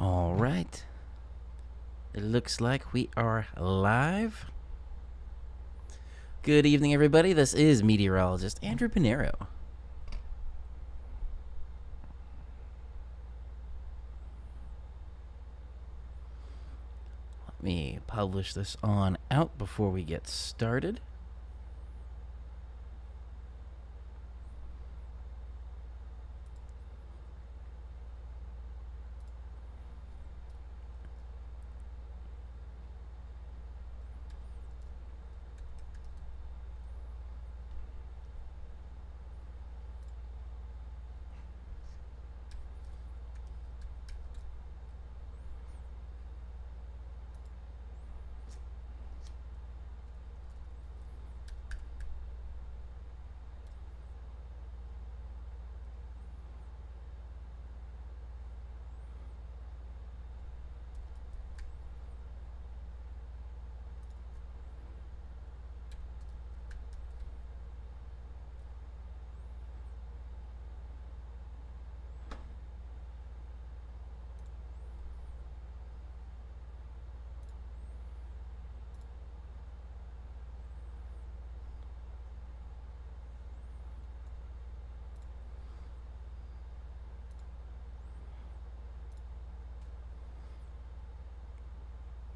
All right. It looks like we are live. Good evening, everybody. This is meteorologist Andrew Pinero. Let me publish this on out before we get started.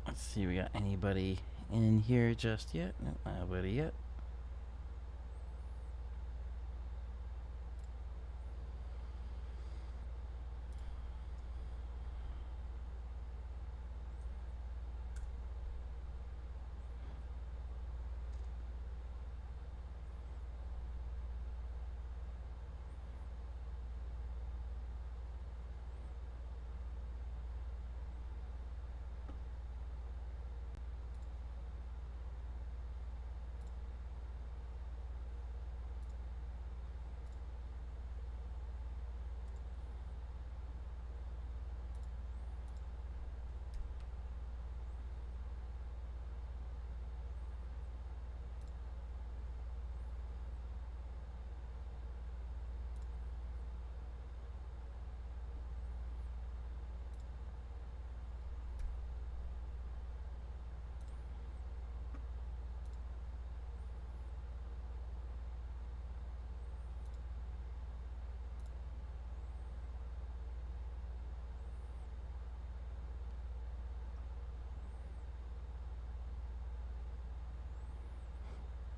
Let's see, we got anybody in here just yet? No, nobody yet.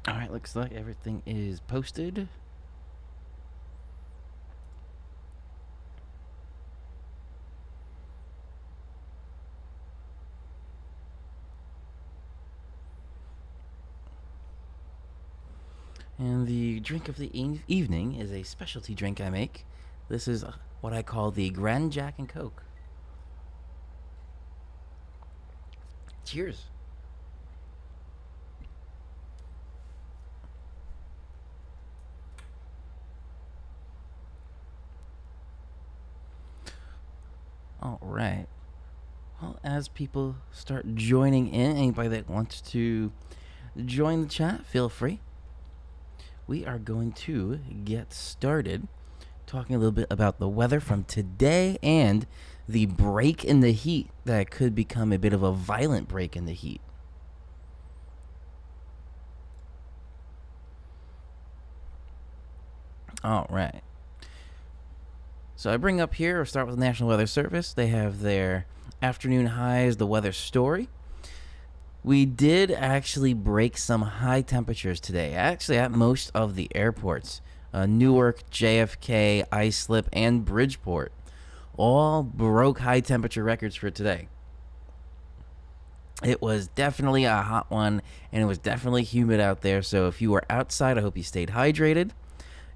All right, looks like everything is posted. And the drink of the evening is a specialty drink I make. This is what I call the Grand Jack and Coke. Cheers. All right. Well, as people start joining in, anybody that wants to join the chat, feel free. We are going to get started talking a little bit about the weather from today and the break in the heat that could become a bit of a violent break in the heat. All right. So I bring up here, we'll start with the National Weather Service. They have their afternoon highs, the weather story. We did actually break some high temperatures today, actually at most of the airports. Newark, JFK, Islip, and Bridgeport all broke high temperature records for today. It was definitely a hot one, and it was definitely humid out there. So if you were outside, I hope you stayed hydrated.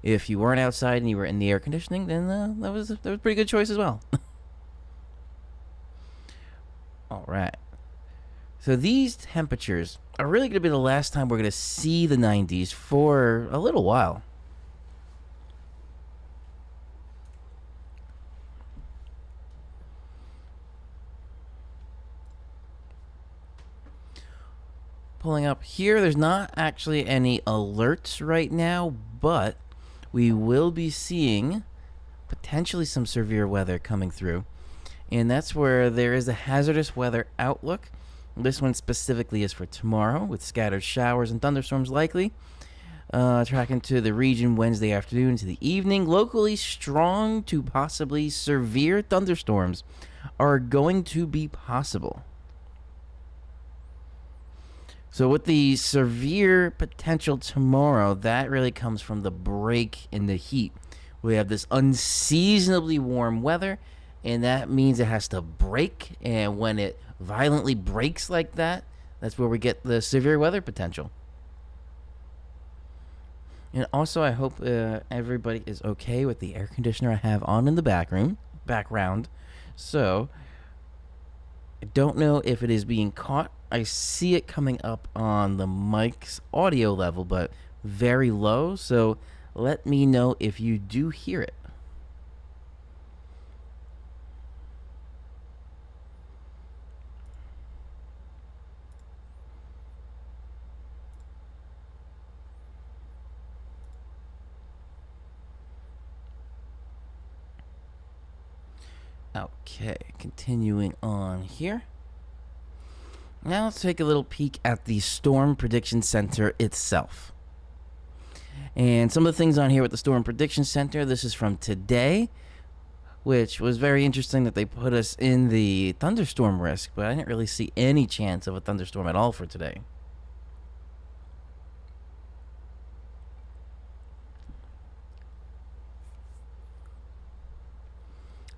If you weren't outside and you were in the air conditioning, then that was a pretty good choice as well. All right. So these temperatures are really going to be the last time we're going to see the 90s for a little while. Pulling up here, there's not actually any alerts right now, but we will be seeing potentially some severe weather coming through. And that's where there is a hazardous weather outlook. This one specifically is for tomorrow, with scattered showers and thunderstorms likely. Tracking to the region Wednesday afternoon to the evening. Locally strong to possibly severe thunderstorms are going to be possible. So with the severe potential tomorrow, that really comes from the break in the heat. We have this unseasonably warm weather, and that means it has to break. And when it violently breaks like that, that's where we get the severe weather potential. And also, I hope everybody is okay with the air conditioner I have on in the background. So, I don't know if it is being caught. I see it coming up on the mic's audio level, but very low. So, let me know if you do hear it. Okay, continuing on here. Now let's take a little peek at the Storm Prediction Center itself. And some of the things on here with the Storm Prediction Center, this is from today, which was very interesting that they put us in the thunderstorm risk, but I didn't really see any chance of a thunderstorm at all for today.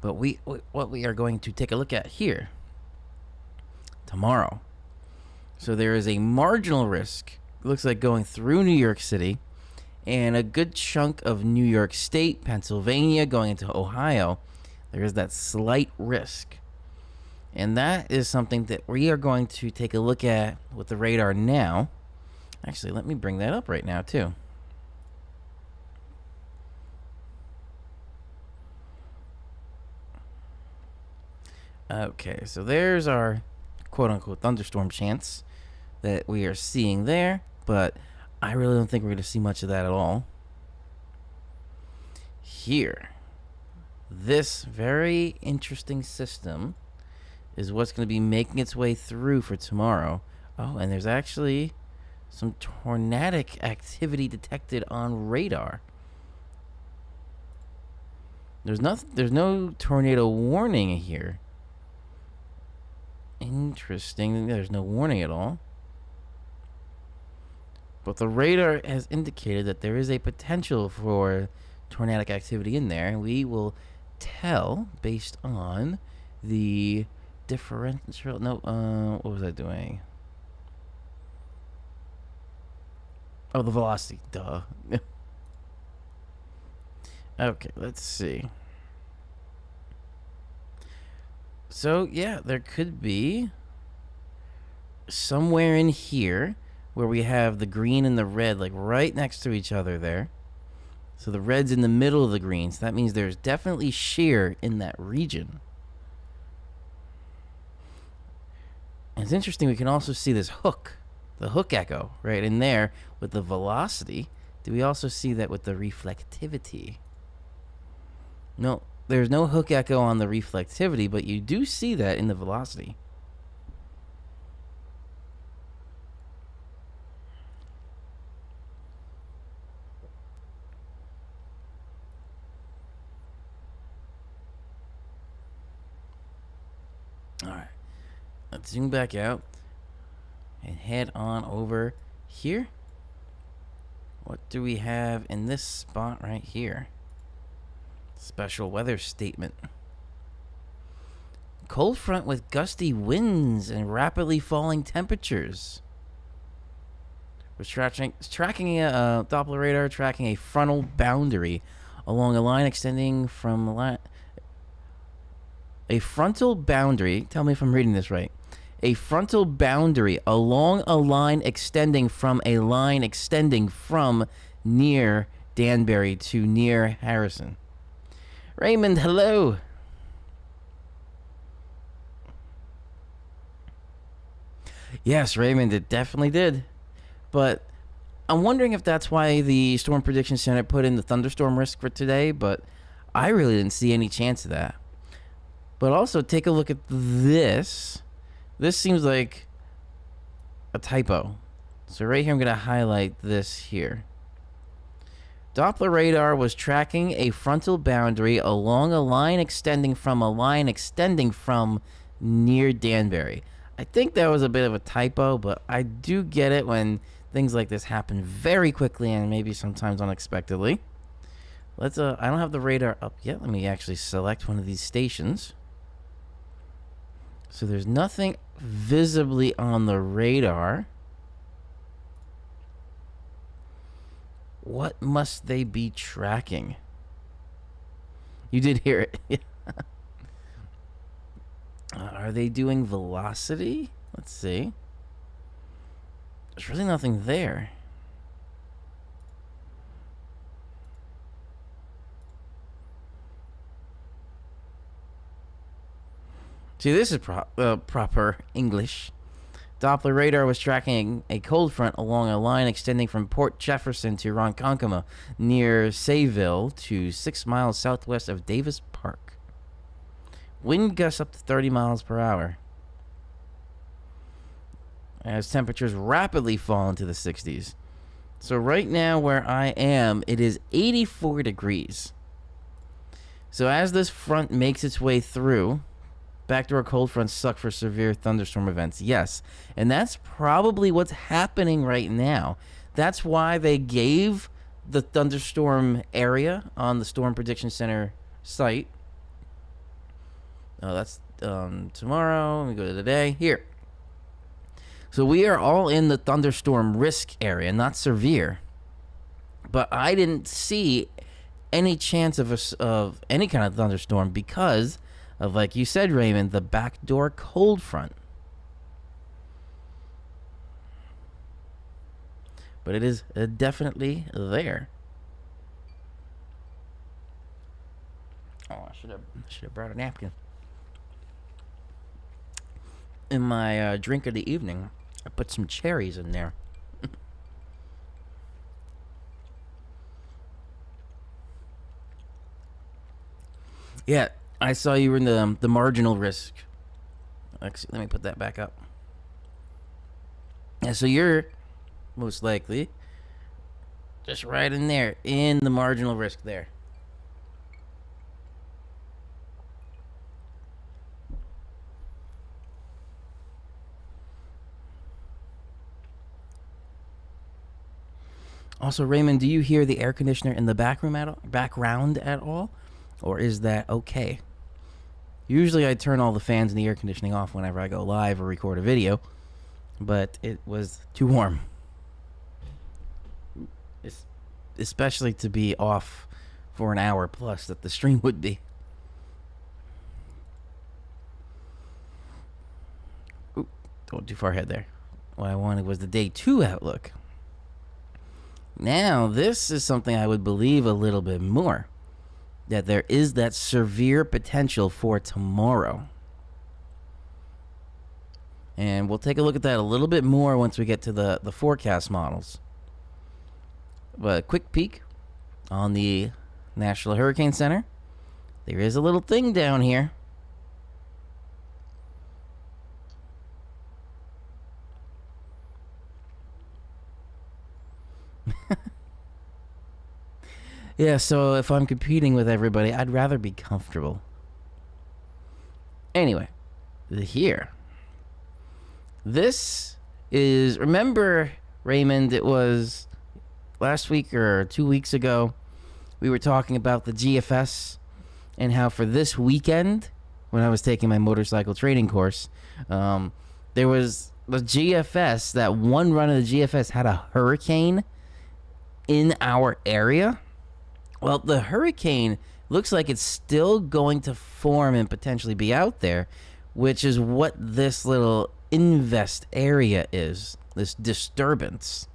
But what we are going to take a look at here tomorrow. So there is a marginal risk, looks like going through New York City, and a good chunk of New York State, Pennsylvania, going into Ohio. There is that slight risk. And that is something that we are going to take a look at with the radar now. Actually, let me bring that up right now, too. Okay, so there's our quote-unquote thunderstorm chance that we are seeing there, but I really don't think we're going to see much of that at all. Here, this very interesting system is what's going to be making its way through for tomorrow. Oh, and there's actually some tornadic activity detected on radar. There's no tornado warning here. Interesting. There's no warning at all. But the radar has indicated that there is a potential for tornadic activity in there. We will tell based on the differential. No, what was I doing? Oh, the velocity. Duh. Okay, let's see. So, yeah, there could be somewhere in here where we have the green and the red, like right next to each other there. So the red's in the middle of the green. So that means there's definitely shear in that region. And it's interesting, we can also see this hook, the hook echo, right in there with the velocity. Do we also see that with the reflectivity? No, there's no hook echo on the reflectivity, but you do see that in the velocity. All right, let's zoom back out and head on over here. What do we have in this spot right here? Special weather statement. Cold front with gusty winds and rapidly falling temperatures. We're tracking a Doppler radar tracking a frontal boundary along a line extending from a frontal boundary. Tell me if I'm reading this right. A frontal boundary along a line extending from near Danbury to near Harrison. Raymond, hello. Yes, Raymond, it definitely did. But I'm wondering if that's why the Storm Prediction Center put in the thunderstorm risk for today, but I really didn't see any chance of that. But also take a look at this. This seems like a typo. So right here, I'm going to highlight this here. Doppler radar was tracking a frontal boundary along a line extending from near Danbury. I think that was a bit of a typo, but I do get it when things like this happen very quickly and maybe sometimes unexpectedly. I don't have the radar up yet. Let me actually select one of these stations. So there's nothing visibly on the radar. What must they be tracking? You did hear it. Are they doing velocity? Let's see. There's really nothing there. See, this is proper English. Doppler radar was tracking a cold front along a line extending from Port Jefferson to Ronkonkoma near Sayville to 6 miles southwest of Davis Park. Wind gusts up to 30 miles per hour. As temperatures rapidly fall into the 60s. So right now where I am, it is 84 degrees. So as this front makes its way through, backdoor cold fronts suck for severe thunderstorm events. Yes, and that's probably what's happening right now. That's why they gave the thunderstorm area on the Storm Prediction Center site. Oh, that's tomorrow. Let me go to today. Here. So we are all in the thunderstorm risk area, not severe. But I didn't see any chance of any kind of thunderstorm because of, like you said, Raymond, the backdoor cold front. But it is definitely there. Oh, I should have brought a napkin. In my drink of the evening, I put some cherries in there. Yeah, I saw you were in the marginal risk. Actually, let me put that back up. Yeah, so you're most likely just right in there, in the marginal risk there. Also, Raymond, do you hear the air conditioner in the background at all? Or is that okay? Usually I turn all the fans and the air conditioning off whenever I go live or record a video, but it was too warm. Especially to be off for an hour plus that the stream would be. Ooh, don't too far ahead there. What I wanted was the day 2 outlook. Now, this is something I would believe a little bit more. That there is that severe potential for tomorrow. And we'll take a look at that a little bit more once we get to the forecast models. But a quick peek on the National Hurricane Center. There is a little thing down here. Yeah, so if I'm competing with everybody, I'd rather be comfortable. Anyway, here. This is, remember, Raymond, it was last week or 2 weeks ago, we were talking about the GFS and how for this weekend, when I was taking my motorcycle training course, there was the GFS, that one run of the GFS had a hurricane in our area. Well, the hurricane looks like it's still going to form and potentially be out there, which is what this little invest area is, this disturbance.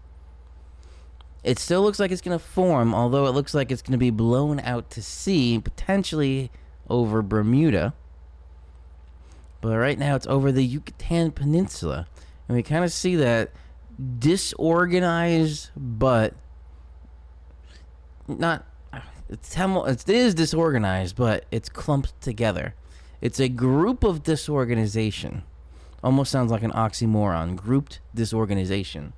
It still looks like it's going to form, although it looks like it's going to be blown out to sea, potentially over Bermuda. But right now it's over the Yucatan Peninsula. And we kind of see that disorganized, but not... it is disorganized, but it's clumped together. It's a group of disorganization. Almost sounds like an oxymoron. Grouped disorganization.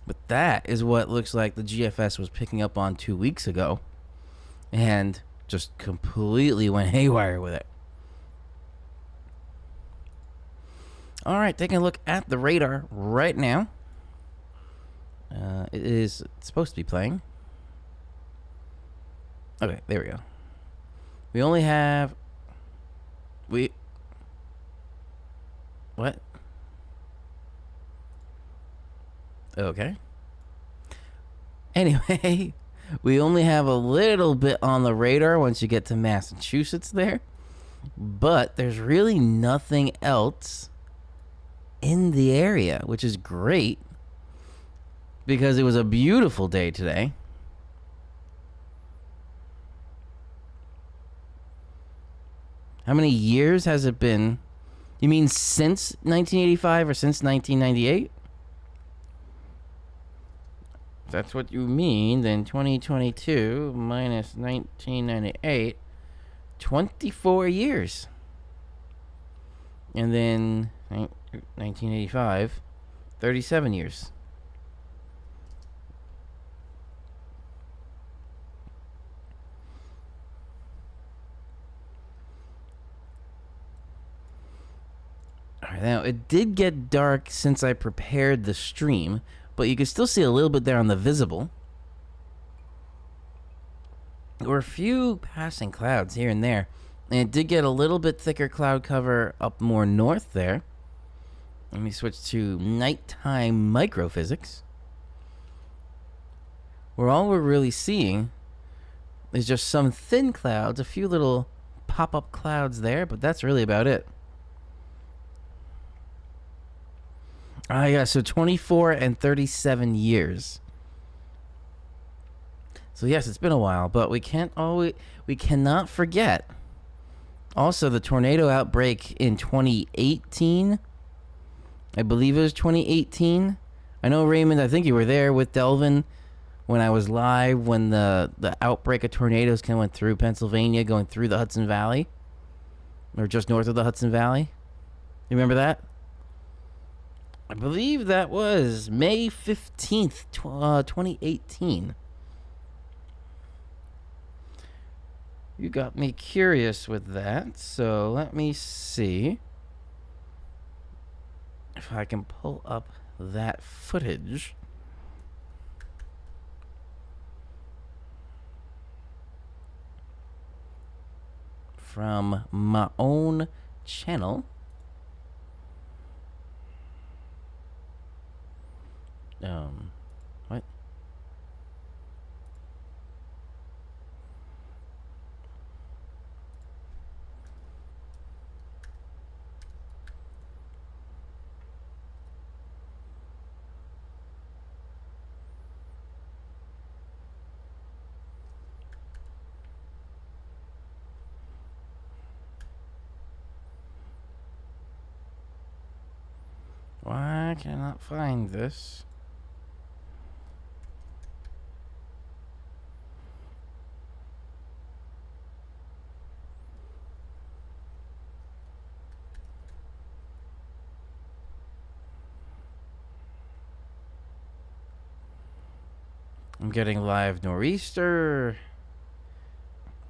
But that is what looks like the GFS was picking up on 2 weeks ago. And just completely went haywire with it. All right, taking a look at the radar right now. It is supposed to be playing. Okay, there we go. We only have... What? Okay. Anyway, we only have a little bit on the radar once you get to Massachusetts there. But there's really nothing else in the area, which is great because it was a beautiful day today. How many years has it been? You mean since 1985 or since 1998? If that's what you mean, then 2022 minus 1998, 24 years. And then 1985, 37 years. All right, now it did get dark since I prepared the stream, but you can still see a little bit there on the visible. There were a few passing clouds here and there, and it did get a little bit thicker cloud cover up more north there. Let me switch to nighttime microphysics, where all we're really seeing is just some thin clouds, a few little pop-up clouds there, but that's really about it. Yeah, so 24 and 37 years. So yes, it's been a while, but we cannot forget also the tornado outbreak in 2018. I believe it was 2018. I know, Raymond, I think you were there with Delvin when I was live when the outbreak of tornadoes kind of went through Pennsylvania, going through the Hudson Valley, or just north of the Hudson Valley. You remember that? I believe that was May 15th, 2018. You got me curious with that, so let me see if I can pull up that footage. From my own channel. What? Why can I not find this? I'm getting live Nor'easter,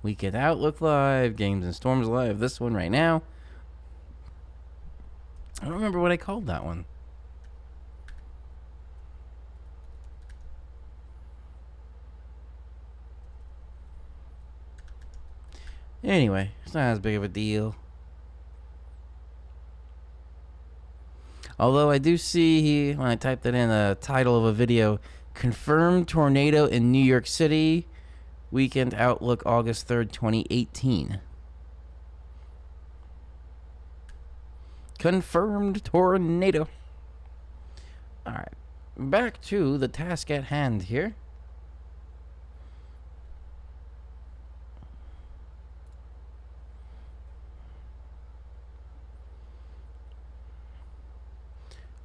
Weekend Outlook live, Games and Storms live, this one right now. I don't remember what I called that one. Anyway, it's not as big of a deal. Although I do see, when I typed it in, the title of a video, confirmed tornado in New York City, Weekend Outlook, August 3rd, 2018. Confirmed tornado. Alright, back to the task at hand here.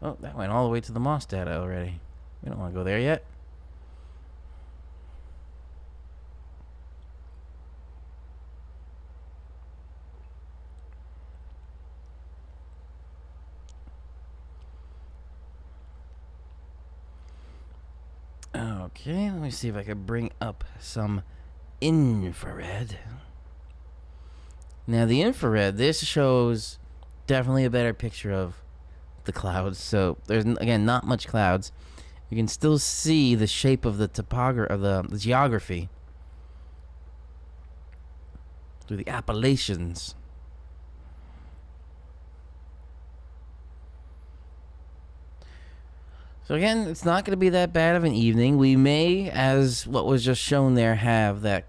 Oh, that went all the way to the Moss data already. We don't want to go there yet. Okay, let me see if I can bring up some infrared. Now the infrared, this shows definitely a better picture of the clouds. So there's, again, not much clouds. You can still see the shape of the topography, of the geography through the Appalachians. So again, it's not going to be that bad of an evening. We may, as what was just shown there, have that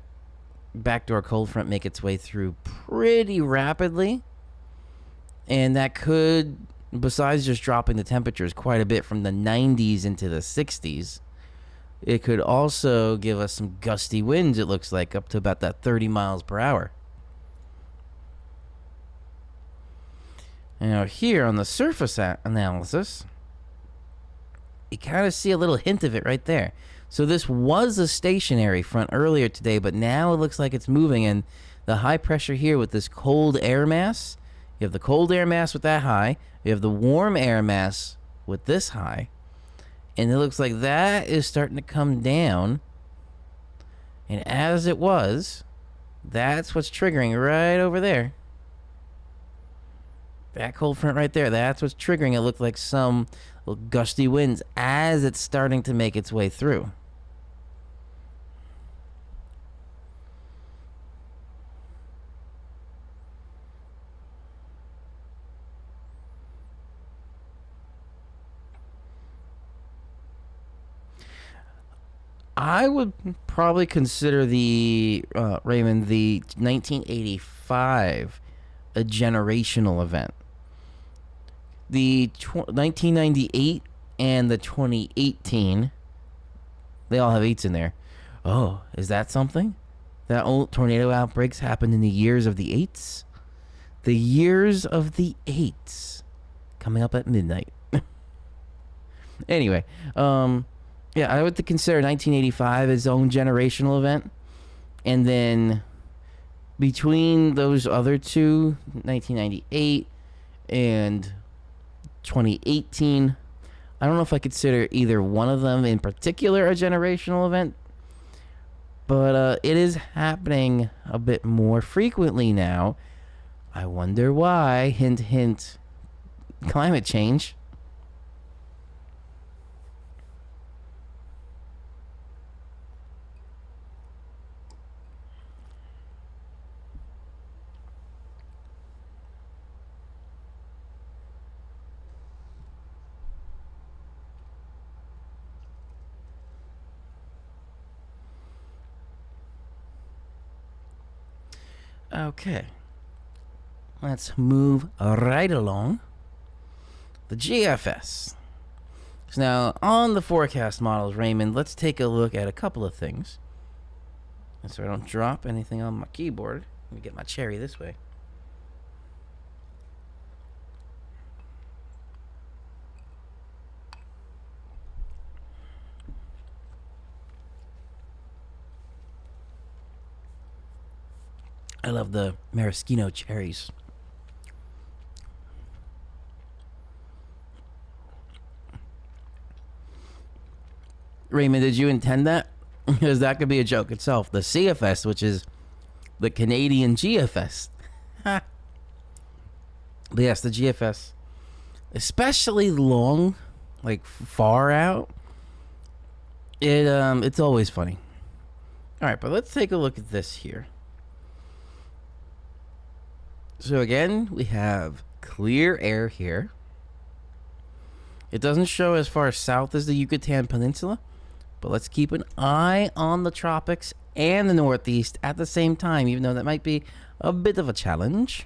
backdoor cold front make its way through pretty rapidly. And that could, besides just dropping the temperatures quite a bit from the 90s into the 60s, it could also give us some gusty winds, it looks like, up to about that 30 miles per hour. Now here on the surface analysis, you kind of see a little hint of it right there. So this was a stationary front earlier today, but now it looks like it's moving, and the high pressure here with this cold air mass, you have the cold air mass with that high, you have the warm air mass with this high, and it looks like that is starting to come down, and as it was, that's what's triggering right over there. That cold front right there, that's what's triggering. It looked like some little gusty winds as it's starting to make its way through. I would probably consider the Raymond, the 1985 a generational event. The 1998 and the 2018, they all have 8s in there. Oh, is that something? That old tornado outbreaks happened in the years of the 8s? The years of the 8s. Coming up at midnight. Anyway, yeah, I would consider 1985 its own generational event. And then between those other two, 1998 and 2018, I don't know if I consider either one of them in particular a generational event, but it is happening a bit more frequently now. I wonder why. Hint, hint, climate change. Okay, let's move right along. The GFS. So now, on the forecast models, Raymond, let's take a look at a couple of things. And so I don't drop anything on my keyboard. Let me get my cherry this way. I love the maraschino cherries. Raymond, did you intend that? Because that could be a joke itself. The CFS, which is the Canadian GFS. But yes, the GFS, especially long, like far out, it's always funny. All right, but let's take a look at this here. So again, we have clear air here. It doesn't show as far south as the Yucatan Peninsula, but let's keep an eye on the tropics and the Northeast at the same time, even though that might be a bit of a challenge.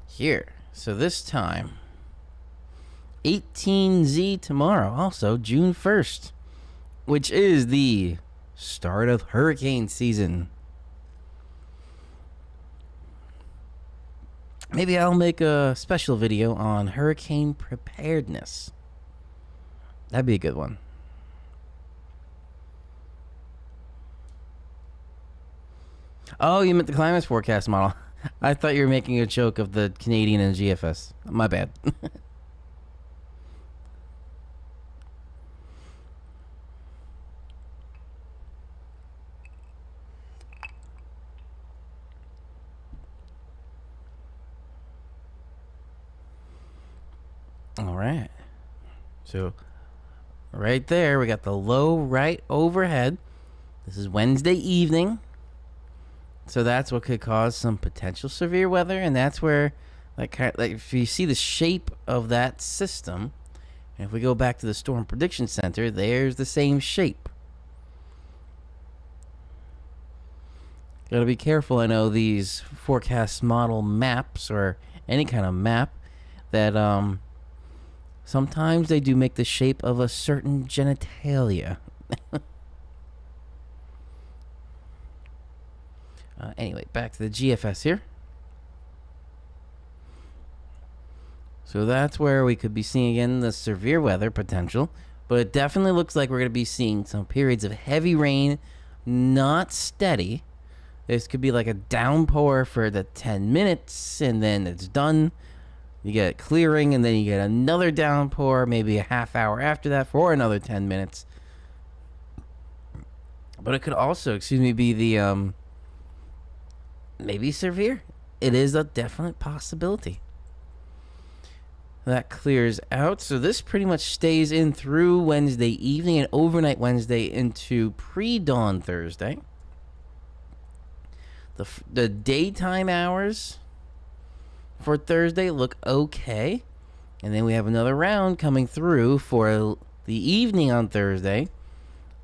Here, so this time, 18Z tomorrow, also June 1st, which is the start of hurricane season. Maybe I'll make a special video on hurricane preparedness. That'd be a good one. Oh, you meant the climate forecast model. I thought you were making a joke of the Canadian and GFS. My bad. All right. So right there, we got the low right overhead. This is Wednesday evening. So that's what could cause some potential severe weather, and that's where, like if you see the shape of that system, and if we go back to the Storm Prediction Center, there's the same shape. Gotta be careful. I know these forecast model maps, or any kind of map, that sometimes they do make the shape of a certain genitalia. Anyway, back to the GFS here. So that's where we could be seeing again the severe weather potential. But it definitely looks like we're going to be seeing some periods of heavy rain, not steady. This could be like a downpour for the 10 minutes, and then it's done. You get clearing, and then you get another downpour, maybe a half hour after that for another 10 minutes. But it could also, be the maybe severe. It is a definite possibility. That clears out. So this pretty much stays in through Wednesday evening and overnight Wednesday into pre-dawn Thursday. The daytime hours for Thursday look okay. And then we have another round coming through for the evening on Thursday,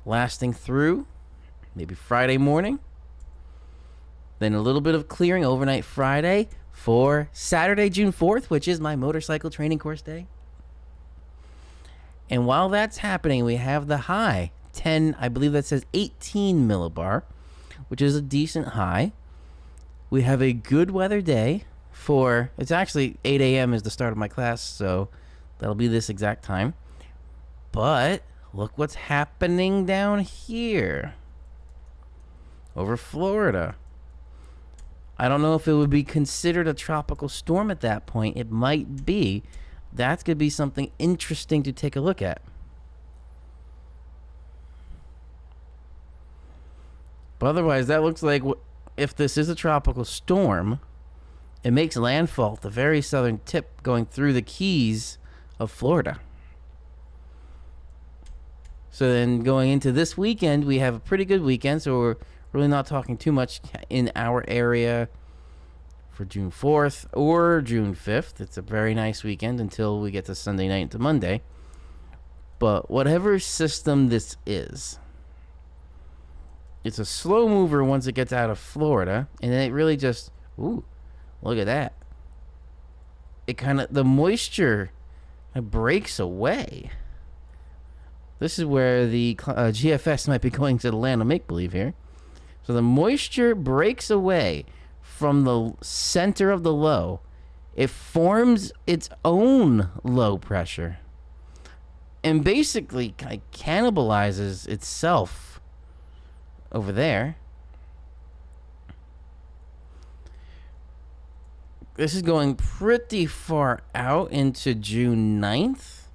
lasting through maybe Friday morning. Then a little bit of clearing overnight Friday for Saturday, June 4th, which is my motorcycle training course day. And while that's happening, we have the high, 10, I believe that says 18 millibar, which is a decent high. We have a good weather day for, it's actually 8 a.m. is the start of my class, so that'll be this exact time. But look what's happening down here over Florida. I don't know if it would be considered a tropical storm at that point. It might be. That's going to be something interesting to take a look at. But otherwise, that looks like if this is a tropical storm, it makes landfall at the very southern tip going through the Keys of Florida. So then going into this weekend, we have a pretty good weekend, so we're really not talking too much in our area for June 4th or June 5th. It's a very nice weekend until we get to Sunday night into Monday. But whatever system this is, it's a slow mover once it gets out of Florida. And then it really just, ooh, look at that. It kind of, the moisture breaks away. This is where the GFS might be going to the land of make-believe here. So the moisture breaks away from the center of the low. It forms its own low pressure and basically cannibalizes itself over there. This is going pretty far out into June 9th,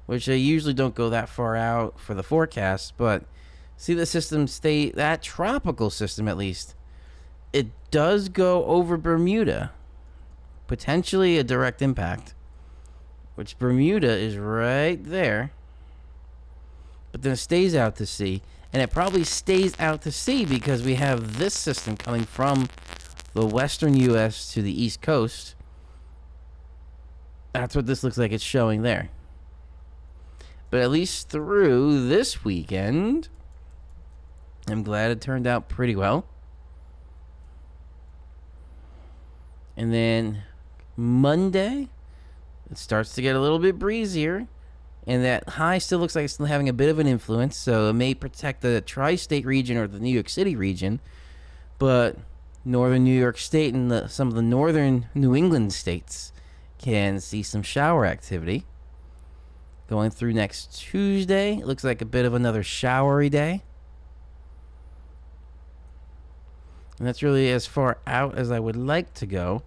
which I usually don't go that far out for the forecast, but see the system stay, that tropical system at least, it does go over Bermuda. Potentially a direct impact, which Bermuda is right there. But then it stays out to sea, and it probably stays out to sea because we have this system coming from the western U.S. to the east coast. That's what this looks like it's showing there. But at least through this weekend, I'm glad it turned out pretty well. And then Monday, it starts to get a little bit breezier. And that high still looks like it's still having a bit of an influence. So it may protect the tri-state region or the New York City region. But northern New York State and some of the northern New England states can see some shower activity. Going through next Tuesday, it looks like a bit of another showery day. And that's really as far out as I would like to go,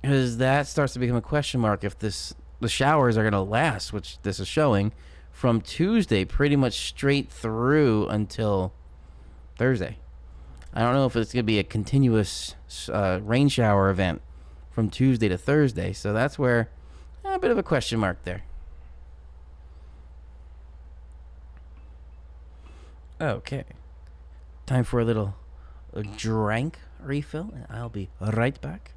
because that starts to become a question mark if the showers are going to last, which this is showing, from Tuesday pretty much straight through until Thursday. I don't know if it's going to be a continuous rain shower event from Tuesday to Thursday, so that's where A bit of a question mark there. Okay. Time for a little drink refill, and I'll be right back.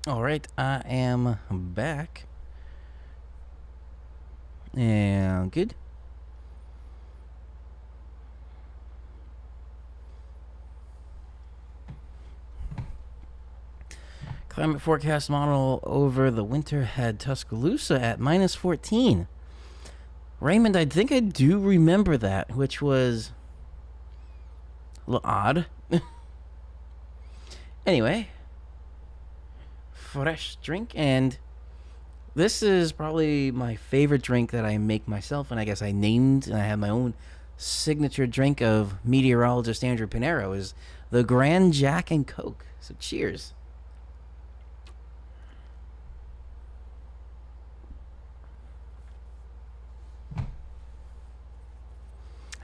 All right, I am back. And good. Climate forecast model over the winter had Tuscaloosa at minus 14. Raymond, I think I do remember that, which was a little odd. Anyway, fresh drink, and this is probably my favorite drink that I make myself, and I guess I named, and I have my own signature drink of meteorologist Andrew Pinero, is the Grand Jack and Coke. So cheers.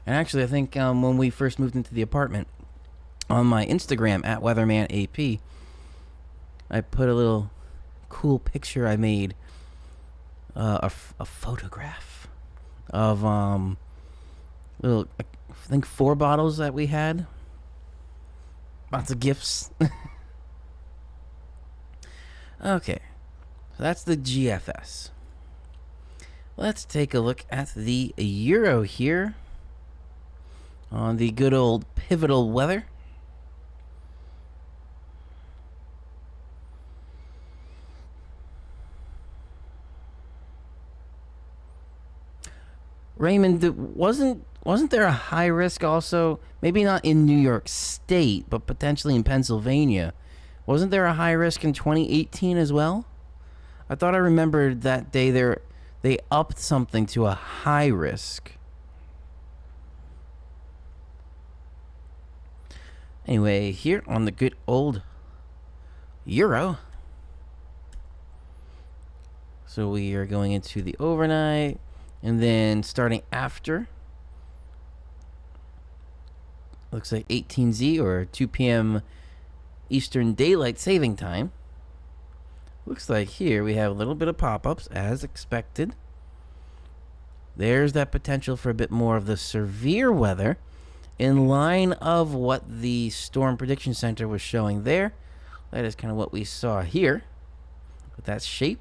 And actually, I think when we first moved into the apartment, on my Instagram at WeathermanAP, I put a little cool picture I made, a photograph of little I think 4 bottles that we had. Lots of gifts. Okay, so that's the GFS. Let's take a look at the Euro here on the good old pivotal weather. Raymond, wasn't there a high risk also? Maybe not in New York State, but potentially in Pennsylvania. Wasn't there a high risk in 2018 as well? I thought I remembered that day they upped something to a high risk. Anyway, here on the good old Euro. So we are going into the overnight. And then starting after, looks like 18Z or 2 p.m. Eastern Daylight Saving Time. Looks like here we have a little bit of pop-ups as expected. There's that potential for a bit more of the severe weather in line of what the Storm Prediction Center was showing there. That is kind of what we saw here with that shape.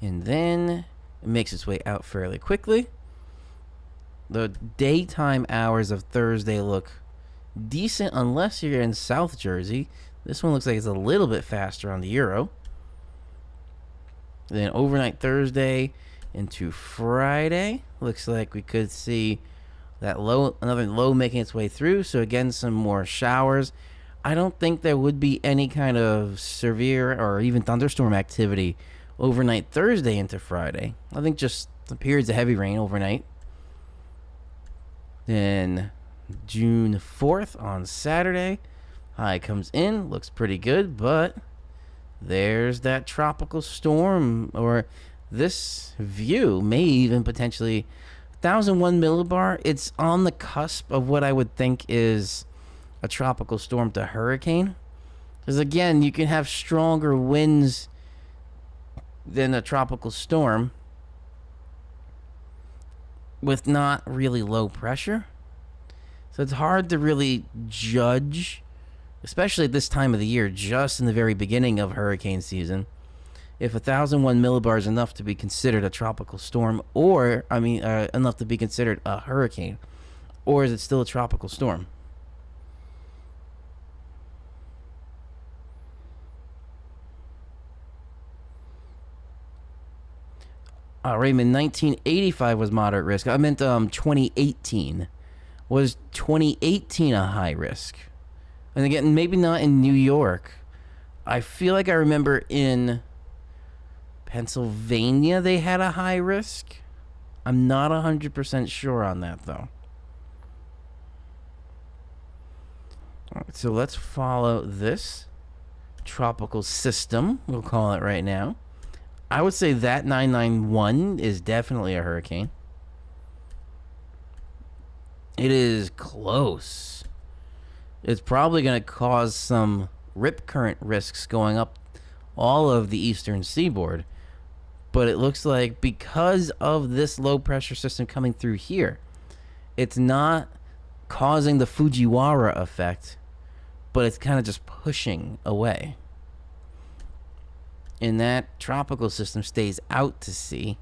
And then it makes its way out fairly quickly. The daytime hours of Thursday look decent unless you're in South Jersey. This one looks like it's a little bit faster on the Euro. Then overnight Thursday into Friday. Looks like we could see that low, another low making its way through. So again, some more showers. I don't think there would be any kind of severe or even thunderstorm activity overnight Thursday into Friday. I think just the periods of heavy rain overnight. Then June 4th on Saturday. High comes in, looks pretty good, but there's that tropical storm, or this view may even potentially 1001 millibar. It's on the cusp of what I would think is a tropical storm to hurricane. Because again, you can have stronger winds than a tropical storm with not really low pressure. So it's hard to really judge, especially at this time of the year, just in the very beginning of hurricane season, if 1001 millibar is enough to be considered a tropical storm, or, enough to be considered a hurricane, or is it still a tropical storm? Raymond, 1985 was moderate risk. I meant 2018. Was 2018 a high risk? And again, maybe not in New York. I feel like I remember in Pennsylvania they had a high risk. I'm not 100% sure on that, though. All right, so let's follow this tropical system, we'll call it right now. I would say that 991 is definitely a hurricane. It is close. It's probably going to cause some rip current risks going up all of the eastern seaboard. But it looks like because of this low pressure system coming through here, it's not causing the Fujiwara effect, but it's kind of just pushing away. And that tropical system stays out to sea.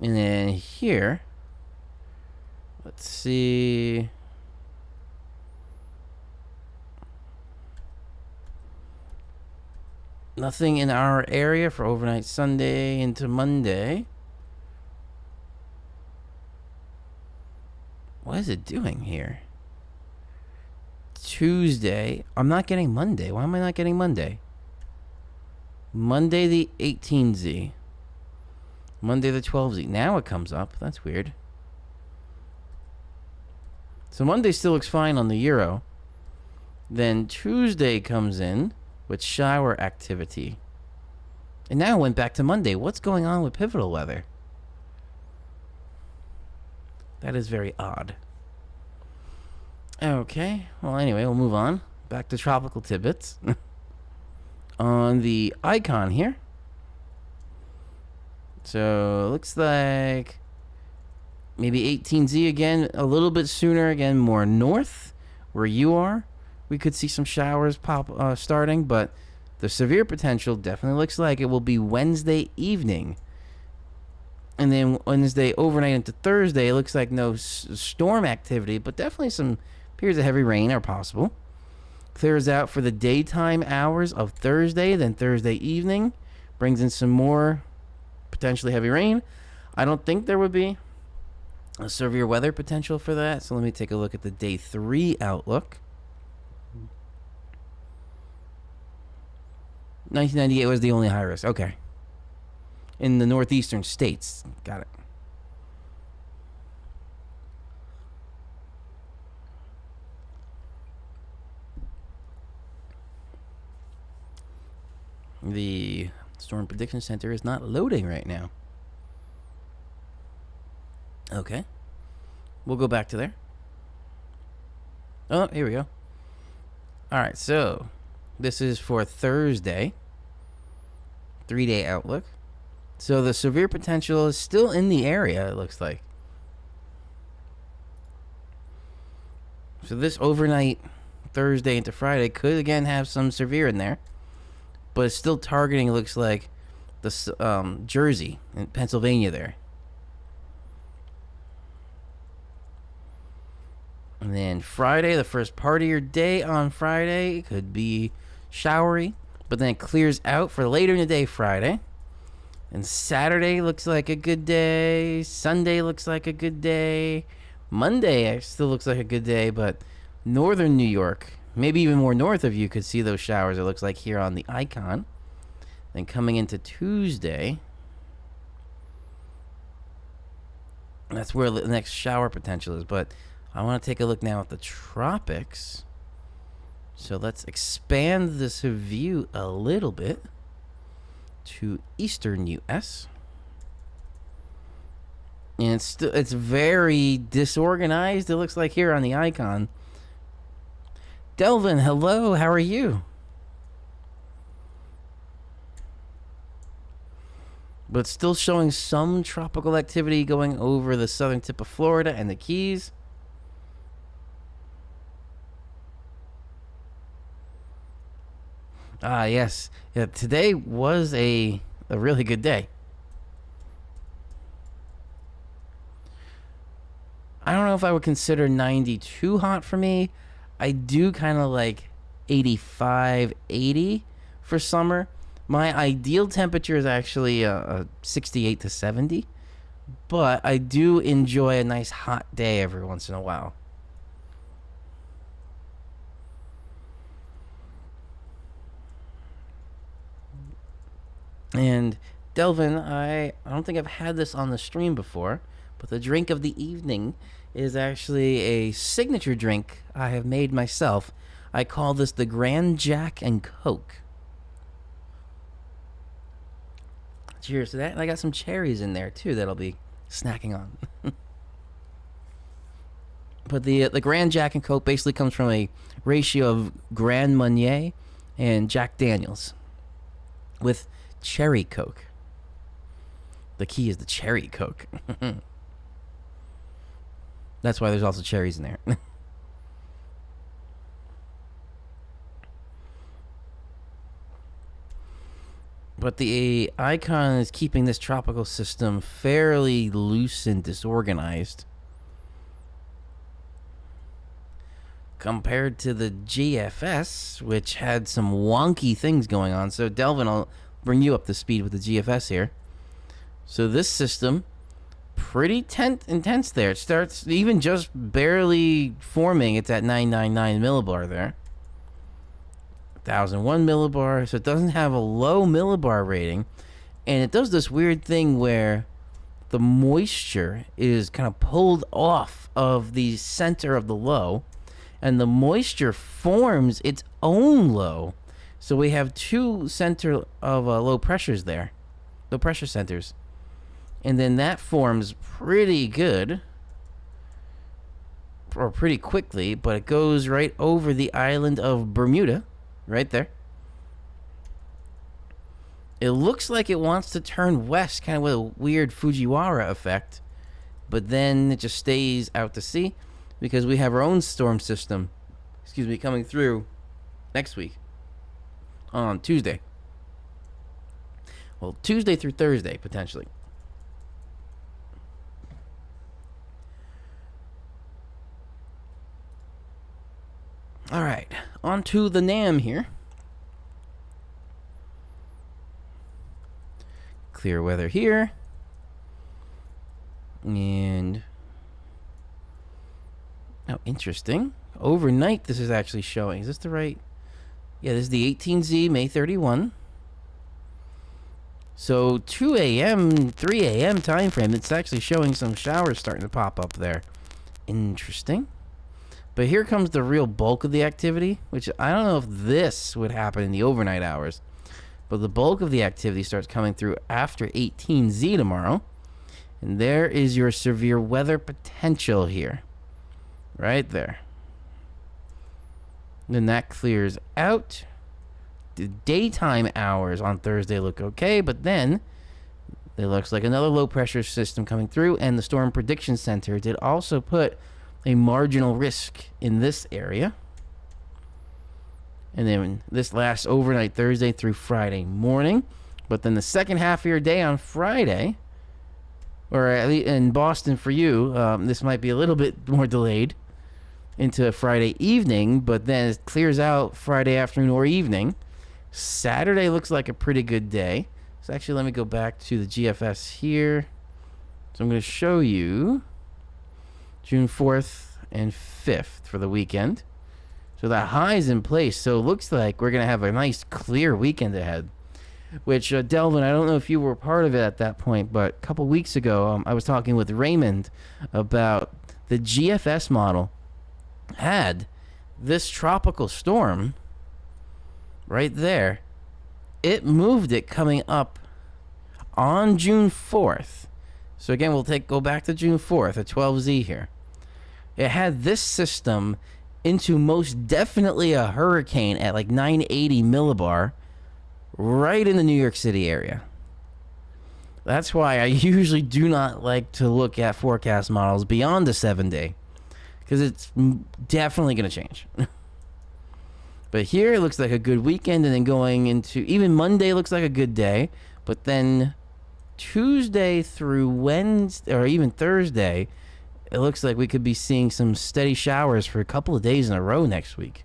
And then here, let's see. Nothing in our area for overnight Sunday into Monday. What is it doing here? Tuesday. I'm not getting Monday. Why am I not getting Monday? Monday the 18Z. Monday the 12Z. Now it comes up. That's weird. So Monday still looks fine on the Euro. Then Tuesday comes in with shower activity. And now it went back to Monday. What's going on with pivotal weather? That is very odd. Okay. Well, anyway, we'll move on. Back to tropical tidbits. on the icon here. So it looks like maybe 18Z again, a little bit sooner, again, more north where you are. We could see some showers starting, but the severe potential definitely looks like it will be Wednesday evening. And then Wednesday overnight into Thursday, it looks like no storm activity, but definitely some periods of heavy rain are possible. Clears out for the daytime hours of Thursday, then Thursday evening brings in some more potentially heavy rain. I don't think there would be a severe weather potential for that, so let me take a look at the day 3 outlook. 1998 was the only high risk. Okay. In the northeastern states. Got it. The Storm Prediction Center is not loading right now. Okay. We'll go back to there. Oh, here we go. All right, so this is for Thursday. 3-day outlook. So the severe potential is still in the area, it looks like. So this overnight, Thursday into Friday, could again have some severe in there. But it's still targeting, it looks like, the Jersey and Pennsylvania there. And then Friday, the first part of your day on Friday, could be showery. But then it clears out for later in the day Friday. And Saturday looks like a good day. Sunday looks like a good day. Monday still looks like a good day, but northern New York, maybe even more north of you, could see those showers, it looks like here on the icon. Then coming into Tuesday, that's where the next shower potential is. But I want to take a look now at the tropics. So let's expand this view a little bit to eastern U.S. And it's very disorganized, it looks like here on the icon. Delvin, hello, how are you? But still showing some tropical activity going over the southern tip of Florida and the Keys. Ah, yes. Yeah, today was a really good day. I don't know if I would consider 90 too hot for me. I do kind of like 85, 80 for summer. My ideal temperature is actually 68 to 70. But I do enjoy a nice hot day every once in a while. And Delvin, I don't think I've had this on the stream before, but the drink of the evening is actually a signature drink I have made myself. I call this the Grand Jack and Coke. Cheers to that. And I got some cherries in there too that I'll be snacking on. But the Grand Jack and Coke basically comes from a ratio of Grand Marnier and Jack Daniels with cherry Coke. The key is the cherry Coke. That's why there's also cherries in there. But the icon is keeping this tropical system fairly loose and disorganized compared to the GFS, which had some wonky things going on. So Delvin, I'll bring you up to speed with the GFS here. So this system, pretty intense there. It starts even just barely forming. It's at 999 millibar there. 1001 millibar. So it doesn't have a low millibar rating. And it does this weird thing where the moisture is kind of pulled off of the center of the low. And the moisture forms its own low. So we have two center of low pressures there. Low pressure centers. And then that forms pretty good. Or pretty quickly. But it goes right over the island of Bermuda. Right there. It looks like it wants to turn west, kind of with a weird Fujiwara effect, but then it just stays out to sea because we have our own storm system, coming through next week on Tuesday. Well, Tuesday through Thursday, potentially. All right, on to the NAM here. Clear weather here. And oh, interesting. Overnight, this is actually showing. Is this the right? Yeah, this is the 18Z, May 31. So 2 a.m., 3 a.m. time frame, it's actually showing some showers starting to pop up there. Interesting. But here comes the real bulk of the activity, which I don't know if this would happen in the overnight hours. But the bulk of the activity starts coming through after 18Z tomorrow. And there is your severe weather potential here. Right there. Then that clears out. The daytime hours on Thursday look okay, but then it looks like another low pressure system coming through, and the Storm Prediction Center did also put a marginal risk in this area. And then this lasts overnight Thursday through Friday morning. But then the second half of your day on Friday, or at least in Boston for you, this might be a little bit more delayed into Friday evening, but then it clears out Friday afternoon or evening. Saturday looks like a pretty good day. So actually, let me go back to the GFS here. So I'm going to show you June 4th and 5th for the weekend. So that high is in place. So it looks like we're going to have a nice clear weekend ahead. Which, Delvin, I don't know if you were part of it at that point, but a couple weeks ago, I was talking with Raymond about the GFS model had this tropical storm right there. It moved it coming up on June 4th. So again, we'll go back to June 4th at 12Z here. It had this system into most definitely a hurricane at like 980 millibar right in the New York City area. That's why I usually do not like to look at forecast models beyond a 7-day, because it's definitely going to change. But here it looks like a good weekend, and then going into even Monday looks like a good day, but then Tuesday through Wednesday or even Thursday, it looks like we could be seeing some steady showers for a couple of days in a row next week.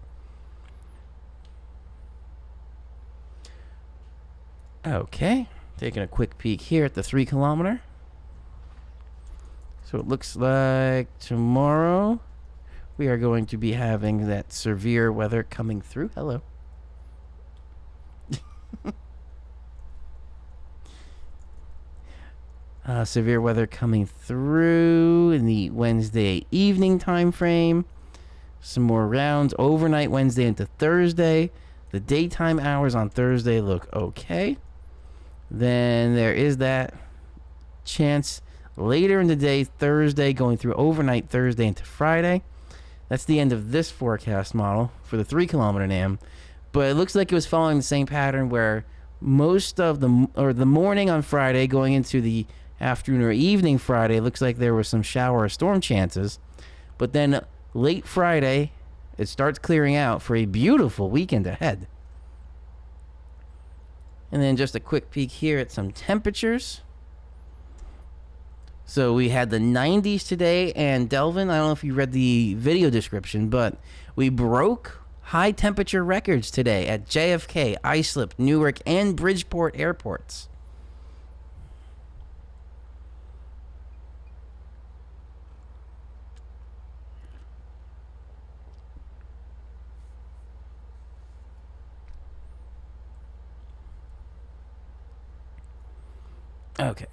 Okay, taking a quick peek here at the 3 kilometer. So it looks like tomorrow we are going to be having that severe weather coming through. Hello. Severe weather coming through in the Wednesday evening time frame. Some more rounds overnight Wednesday into Thursday. The daytime hours on Thursday look okay. Then there is that chance later in the day Thursday going through overnight Thursday into Friday. That's the end of this forecast model for the 3 kilometer NAM. But it looks like it was following the same pattern where most of the morning on Friday going into the afternoon or evening Friday, looks like there were some shower or storm chances. But then late Friday, it starts clearing out for a beautiful weekend ahead. And then just a quick peek here at some temperatures. So we had the 90s today, and Delvin, I don't know if you read the video description, but we broke high temperature records today at JFK, Islip, Newark, and Bridgeport airports. Okay,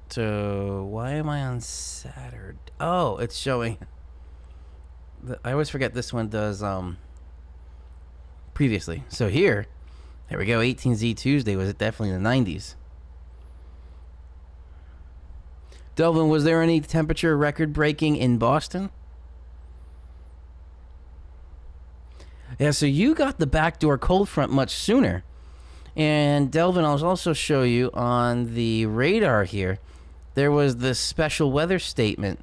so why am I on Saturday? Oh, it's showing. I always forget this one does previously. So there we go. 18Z Tuesday was it definitely in the 90s. Delvin, was there any temperature record breaking in Boston? Yeah, so you got the backdoor cold front much sooner. And Delvin, I'll also show you on the radar here, there was this special weather statement,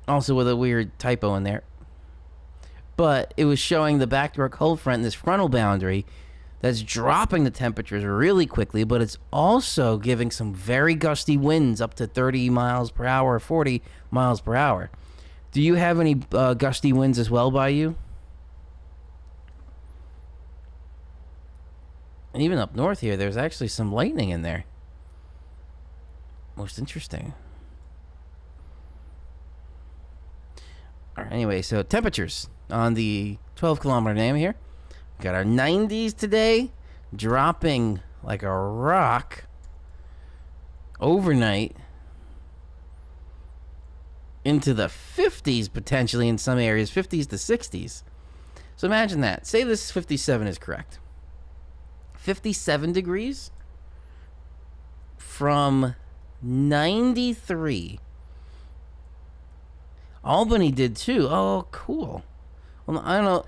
also with a weird typo in there. But it was showing the backdoor cold front, this frontal boundary, that's dropping the temperatures really quickly, but it's also giving some very gusty winds up to 30 miles per hour, 40 miles per hour. Do you have any gusty winds as well by you? And even up north here, there's actually some lightning in there. Most interesting. All right, anyway, so temperatures on the 12-kilometer name here. Got our 90s today, dropping like a rock overnight into the 50s potentially in some areas, 50s to 60s. So imagine that. Say this 57 is correct. 57 degrees from 93. Albany did too. Oh, cool. Well, I don't know.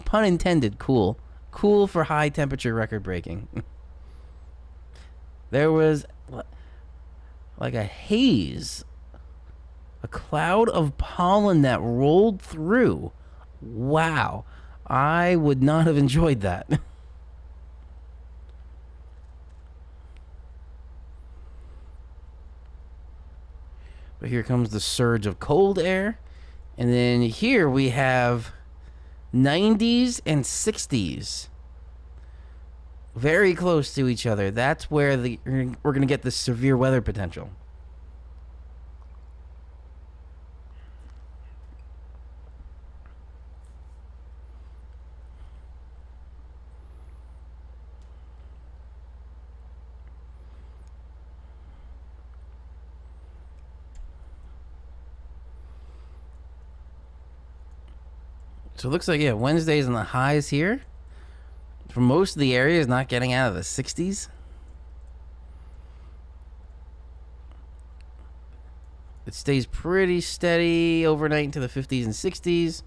Pun intended, cool. Cool for high temperature record breaking. There was like a haze, a cloud of pollen that rolled through. Wow. I would not have enjoyed that. But here comes the surge of cold air. And then here we have 90s and 60s. Very close to each other. That's where we're going to get the severe weather potential. So it looks like, yeah, Wednesday's in the highs here. For most of the areas, not getting out of the 60s. It stays pretty steady overnight into the 50s and 60s.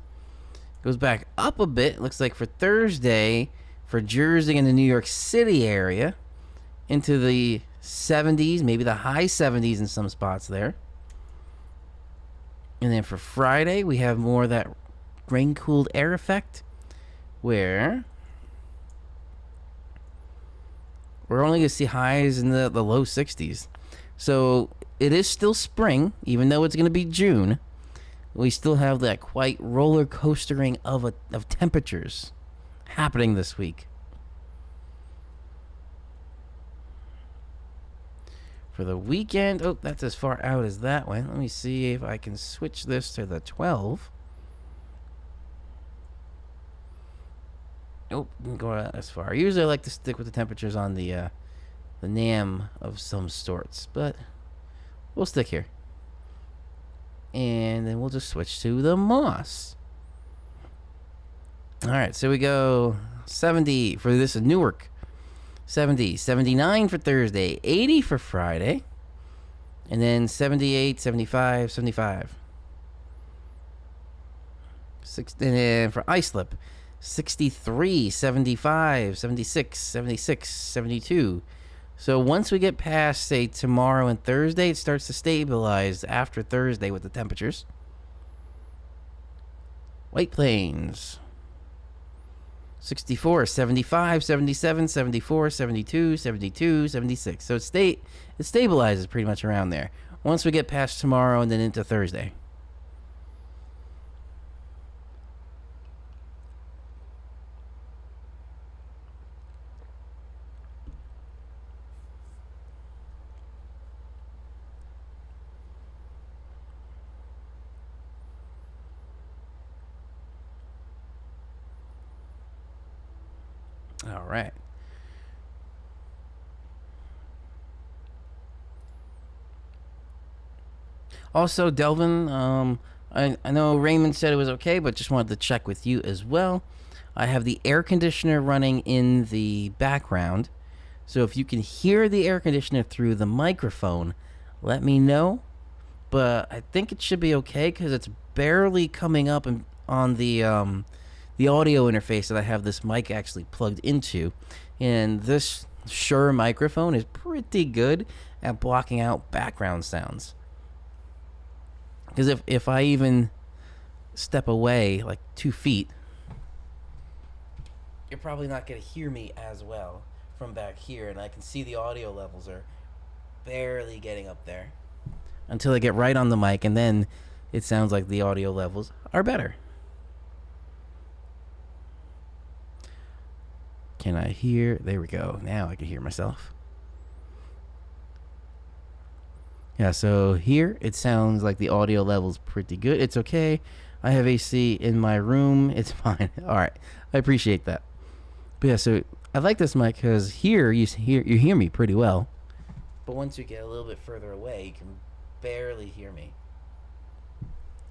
Goes back up a bit. Looks like for Thursday, for Jersey and the New York City area, into the 70s, maybe the high 70s in some spots there. And then for Friday, we have more of that rain-cooled air effect, where we're only going to see highs in the low 60s. So it is still spring, even though it's going to be June. We still have that quite roller coastering of temperatures happening this week. For the weekend, oh, that's as far out as that went. Let me see if I can switch this to the 12. Oh, didn't go out as far. Usually I like to stick with the temperatures on the NAM of some sorts, but we'll stick here. And then we'll just switch to the Moss. All right, so we go 70 for this is Newark. 70, 79 for Thursday, 80 for Friday, and then 78, 75, 75. And then for Islip, 63, 75, 76, 76, 72. So once we get past, say, tomorrow and Thursday, it starts to stabilize after Thursday with the temperatures. White Plains, 64, 75, 77, 74, 72, 72, 76. So it stabilizes pretty much around there. Once we get past tomorrow and then into Thursday. All right. Also, Delvin, I know Raymond said it was okay, but just wanted to check with you as well. I have the air conditioner running in the background. So if you can hear the air conditioner through the microphone, let me know. But I think it should be okay because it's barely coming up on the audio interface that I have this mic actually plugged into. And this Shure microphone is pretty good at blocking out background sounds. Because if I even step away like 2 feet, you're probably not going to hear me as well from back here. And I can see the audio levels are barely getting up there until I get right on the mic, and then it sounds like the audio levels are better. Can I hear? There we go. Now I can hear myself. Yeah, so here it sounds like the audio level's pretty good. It's okay. I have AC in my room. It's fine. All right. I appreciate that. But yeah, so I like this mic because here you hear me pretty well. But once you get a little bit further away, you can barely hear me.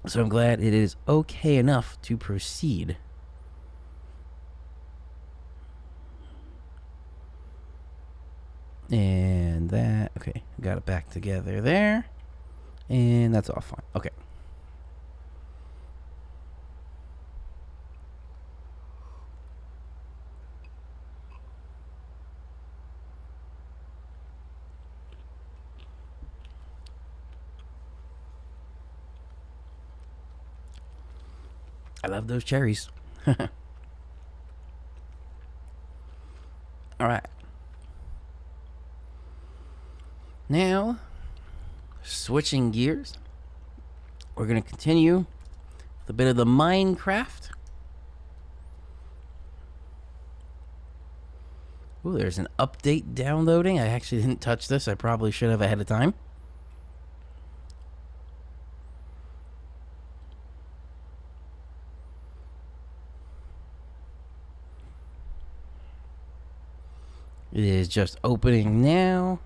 So I'm glad it is okay enough to proceed. And that, okay, got it back together there. And that's all fine. Okay. I love those cherries. All right. Now, switching gears, we're going to continue with a bit of the Minecraft. Ooh, there's an update downloading. I actually didn't touch this. I probably should have ahead of time. It is just opening now.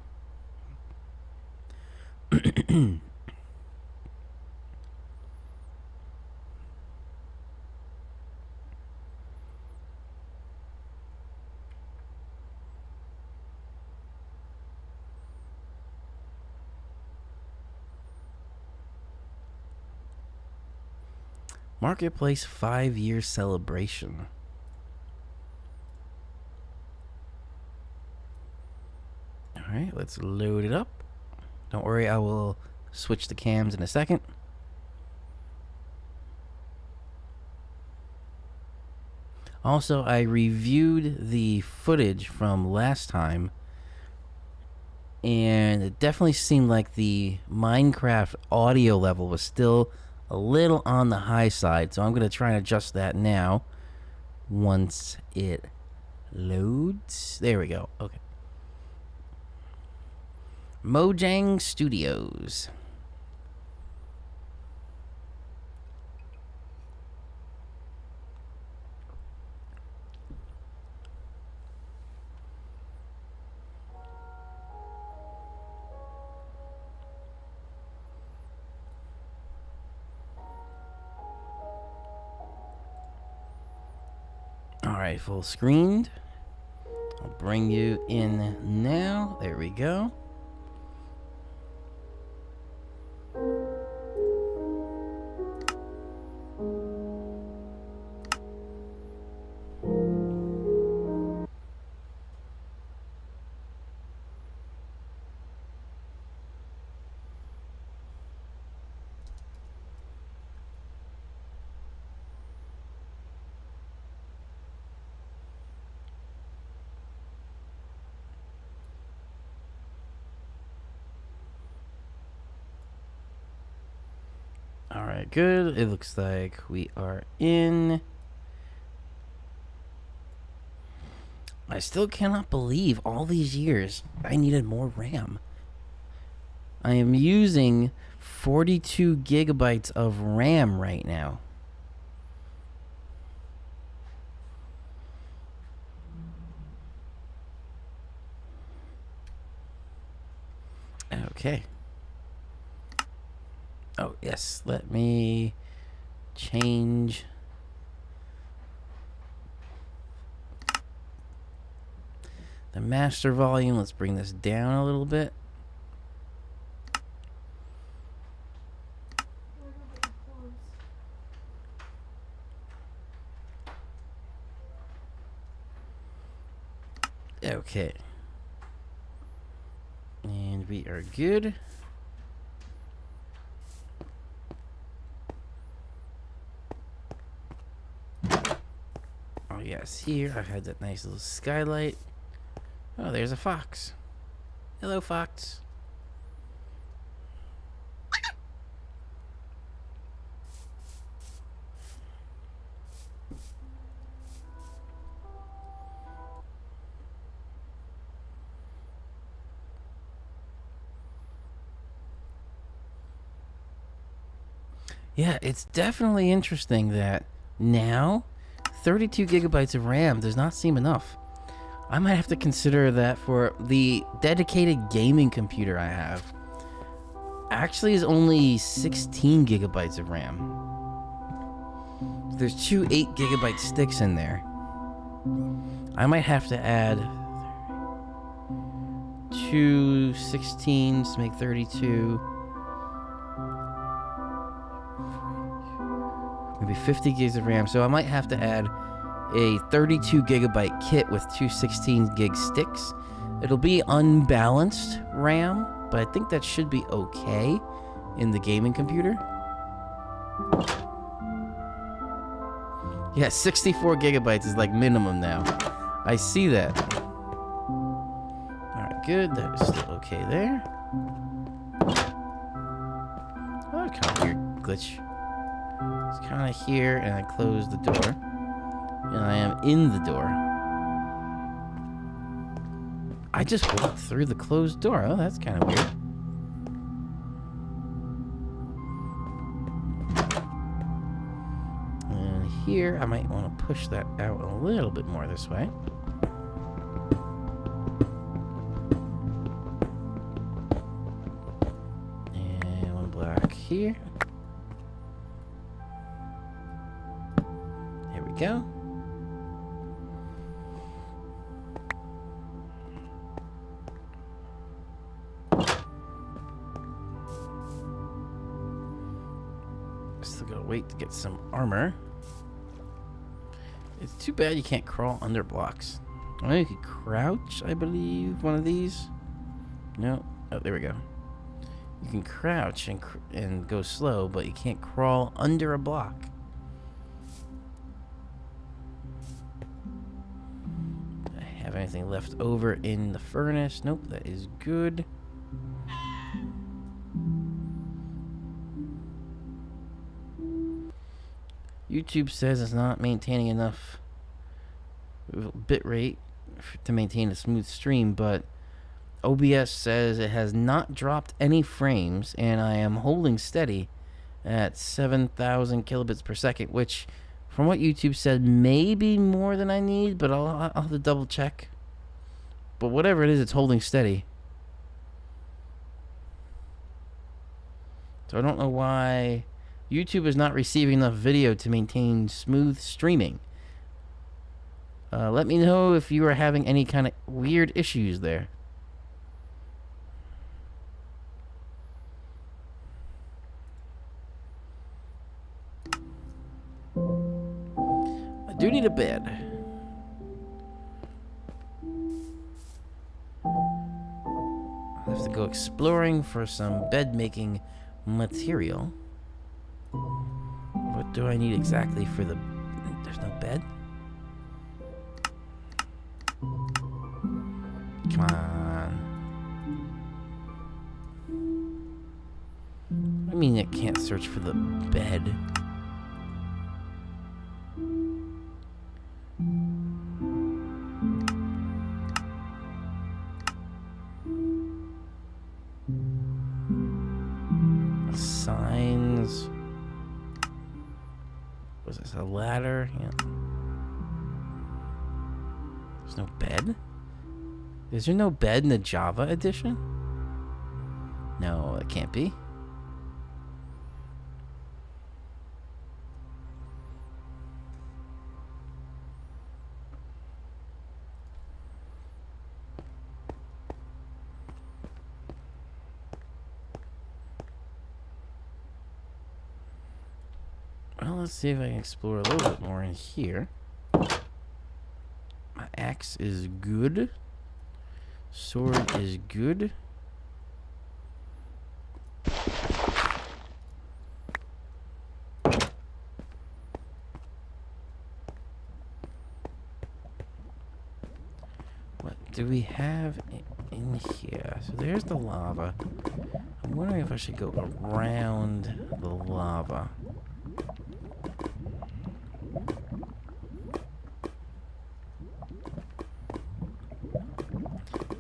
Marketplace 5-year celebration. Alright, let's load it up. Don't worry, I will switch the cams in a second. Also, I reviewed the footage from last time, and it definitely seemed like the Minecraft audio level was still a little on the high side, so I'm going to try and adjust that now once it loads. There we go. Okay. Mojang Studios. Alright, full screened. I'll bring you in now. There we go. Alright, good. It looks like we are in. I still cannot believe all these years I needed more RAM. I am using 42 gigabytes of RAM right now. Okay. Oh, yes. Let me change the master volume. Let's bring this down a little bit. Okay. And we are good. Oh yes, here I had that nice little skylight. Oh, there's a fox. Hello, fox. Yeah, it's definitely interesting that now 32 gigabytes of RAM does not seem enough. I might have to consider that for the dedicated gaming computer I have. Actually is only 16 gigabytes of RAM. There's two 8 gigabyte sticks in there. I might have to add two 16s to make 32. Maybe 50 gigs of RAM. So I might have to add a 32 gigabyte kit with two 16 gig sticks. It'll be unbalanced RAM, but I think that should be okay in the gaming computer. Yeah, 64 gigabytes is like minimum now. I see that. Alright, good. That is still okay there. Oh, kind of weird glitch. It's kind of here, and I close the door. And I am in the door. I just walked through the closed door. Oh, that's kind of weird. And here, I might want to push that out a little bit more this way. And one block here. There we go. Still gotta wait to get some armor. It's too bad you can't crawl under blocks. Oh, you could crouch, I believe, one of these. No. Oh, there we go. You can crouch and go slow, but you can't crawl under a block. Do I have anything left over in the furnace? Nope, that is good. YouTube says it's not maintaining enough bitrate to maintain a smooth stream, but OBS says it has not dropped any frames, and I am holding steady at 7,000 kilobits per second, which, from what YouTube said, may be more than I need, but I'll have to double check. But whatever it is, it's holding steady. So I don't know why YouTube is not receiving enough video to maintain smooth streaming. Let me know if you are having any kind of weird issues there. I do need a bed. I'll have to go exploring for some bed making material. What do I need exactly for the... There's no bed? Come on. I mean, I can't search for the bed. Signs. Was this a ladder? Yeah. There's no bed? Is there no bed in the Java edition? No, it can't be. Well, let's see if I can explore a little bit more in here. My axe is good. Sword is good. What do we have in here? So there's the lava. I'm wondering if I should go around the lava.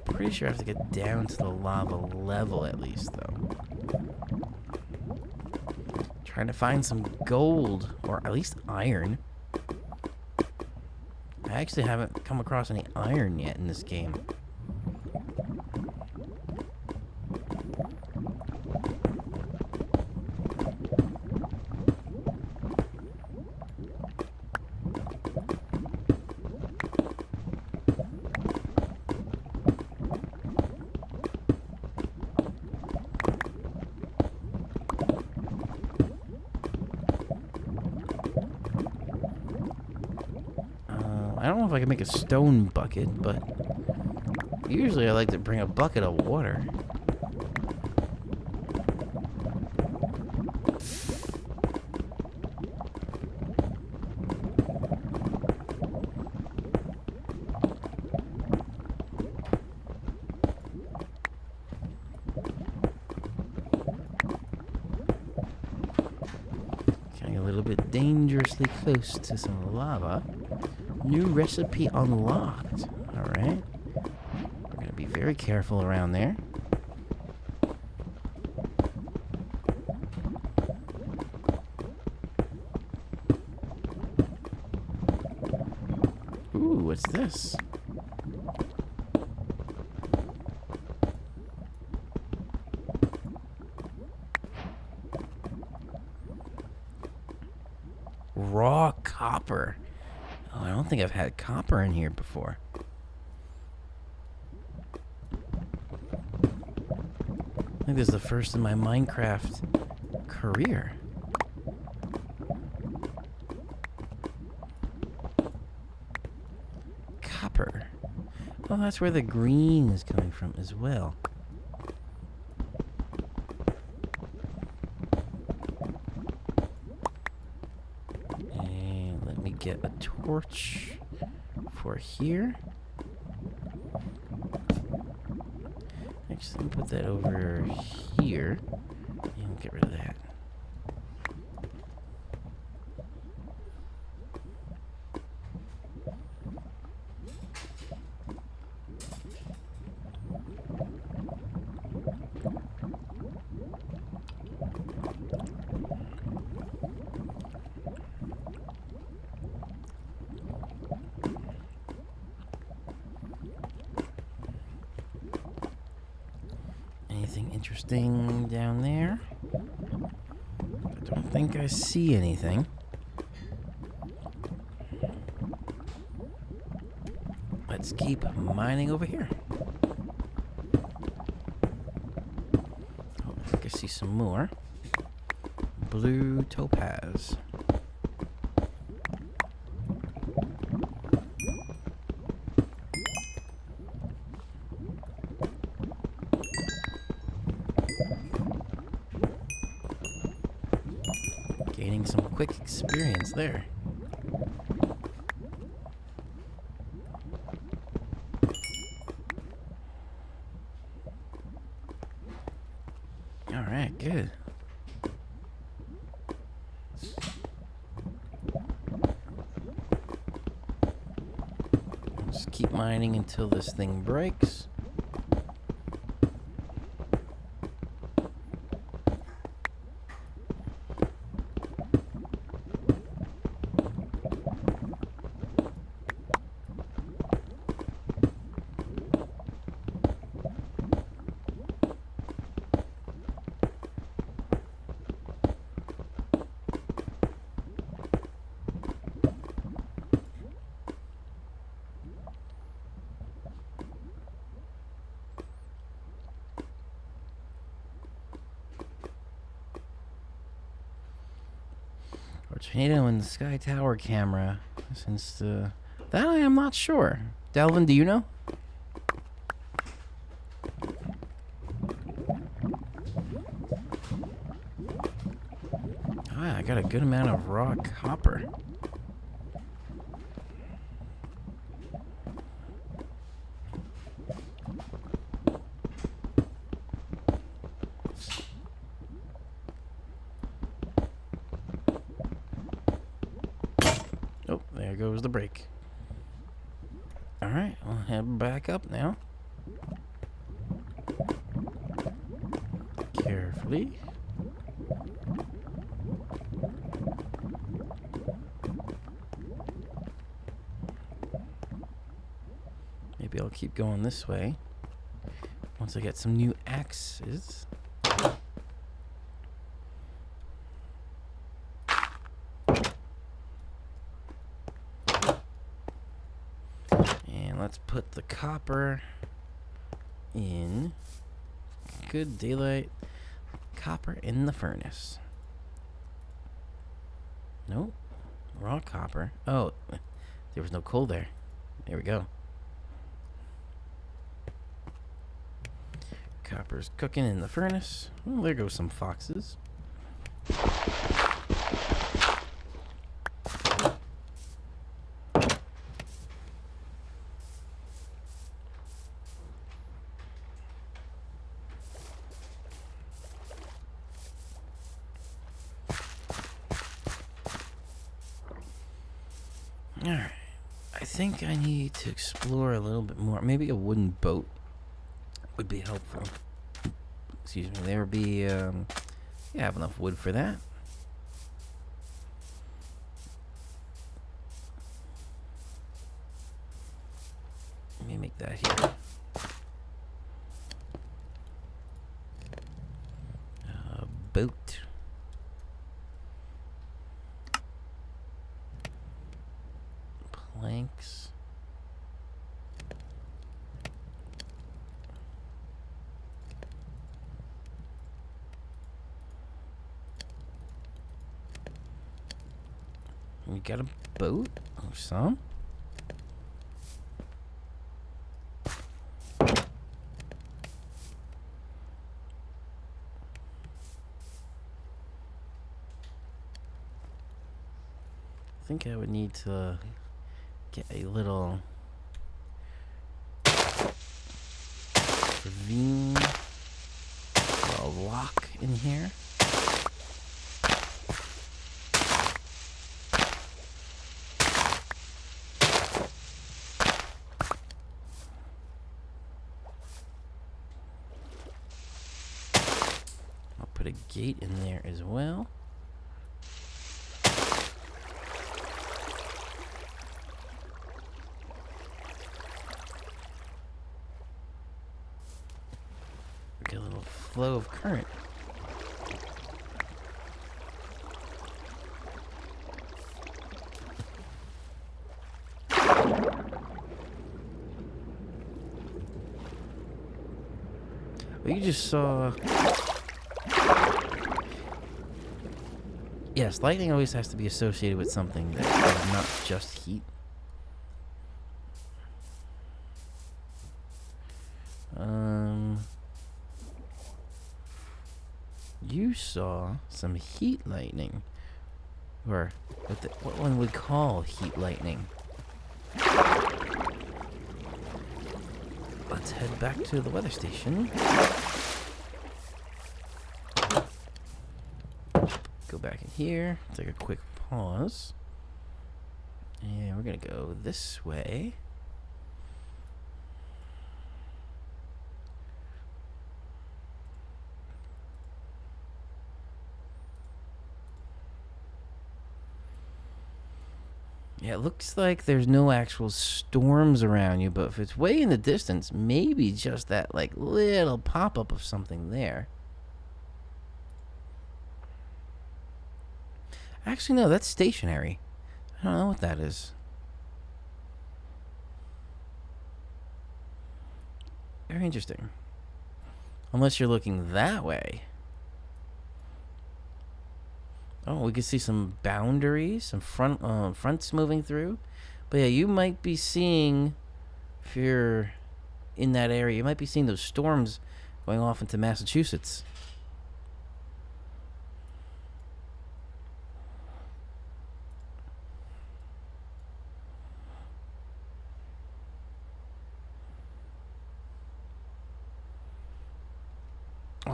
Pretty sure I have to get down to the lava level at least, though. Trying to find some gold, or at least iron. I actually haven't come across any iron yet in this game. I don't know if I can make a stone bucket, but usually I like to bring a bucket of water. Getting a little bit dangerously close to some lava. New recipe unlocked. Alright. We're going to be very careful around there. Ooh, what's this? Raw copper. Oh, I don't think I've had copper in here before. I think this is the first in my Minecraft career. Copper. Oh, that's where the green is coming from as well. Get a torch for here. Actually, put that over here and get rid of that. Anything interesting down there? I don't think I see anything. Let's keep mining over here. Oh, I think I see some more. Blue topaz. Gaining some quick experience there. Alright, good. Just keep mining until this thing breaks. Or tornado in the sky tower camera. Since that I am not sure. Delvin, do you know? Ah, I got a good amount of raw copper. Oh, there goes the brake. Alright, I'll head back up now. Carefully. Maybe I'll keep going this way once I get some new axes. And let's put the copper in. Good daylight. Copper in the furnace. Nope. Raw copper. Oh, there was no coal there. There we go. Copper's cooking in the furnace. Well, there goes some foxes. Alright. I think I need to explore a little bit more. Maybe a wooden boat would be helpful. Excuse me. There would be, yeah, I have enough wood for that. Let me make that here. Boat. Planks. We got a boat or some. I think I would need to get a little ravine, a lock in here. I'll put a gate in there as well. Get a little flow of current. Well, you just saw. Yes, lightning always has to be associated with something that is not just heat. You saw some heat lightning, or what one would call heat lightning. Let's head back to the weather station. Go back in here, take a quick pause, and we're gonna go this way. Yeah, it looks like there's no actual storms around you, but if it's way in the distance, maybe just that like little pop-up of something there. Actually, no, that's stationary. I don't know what that is. Very interesting. Unless you're looking that way. Oh, we can see some boundaries, some fronts moving through. But yeah, you might be seeing, if you're in that area, you might be seeing those storms going off into Massachusetts.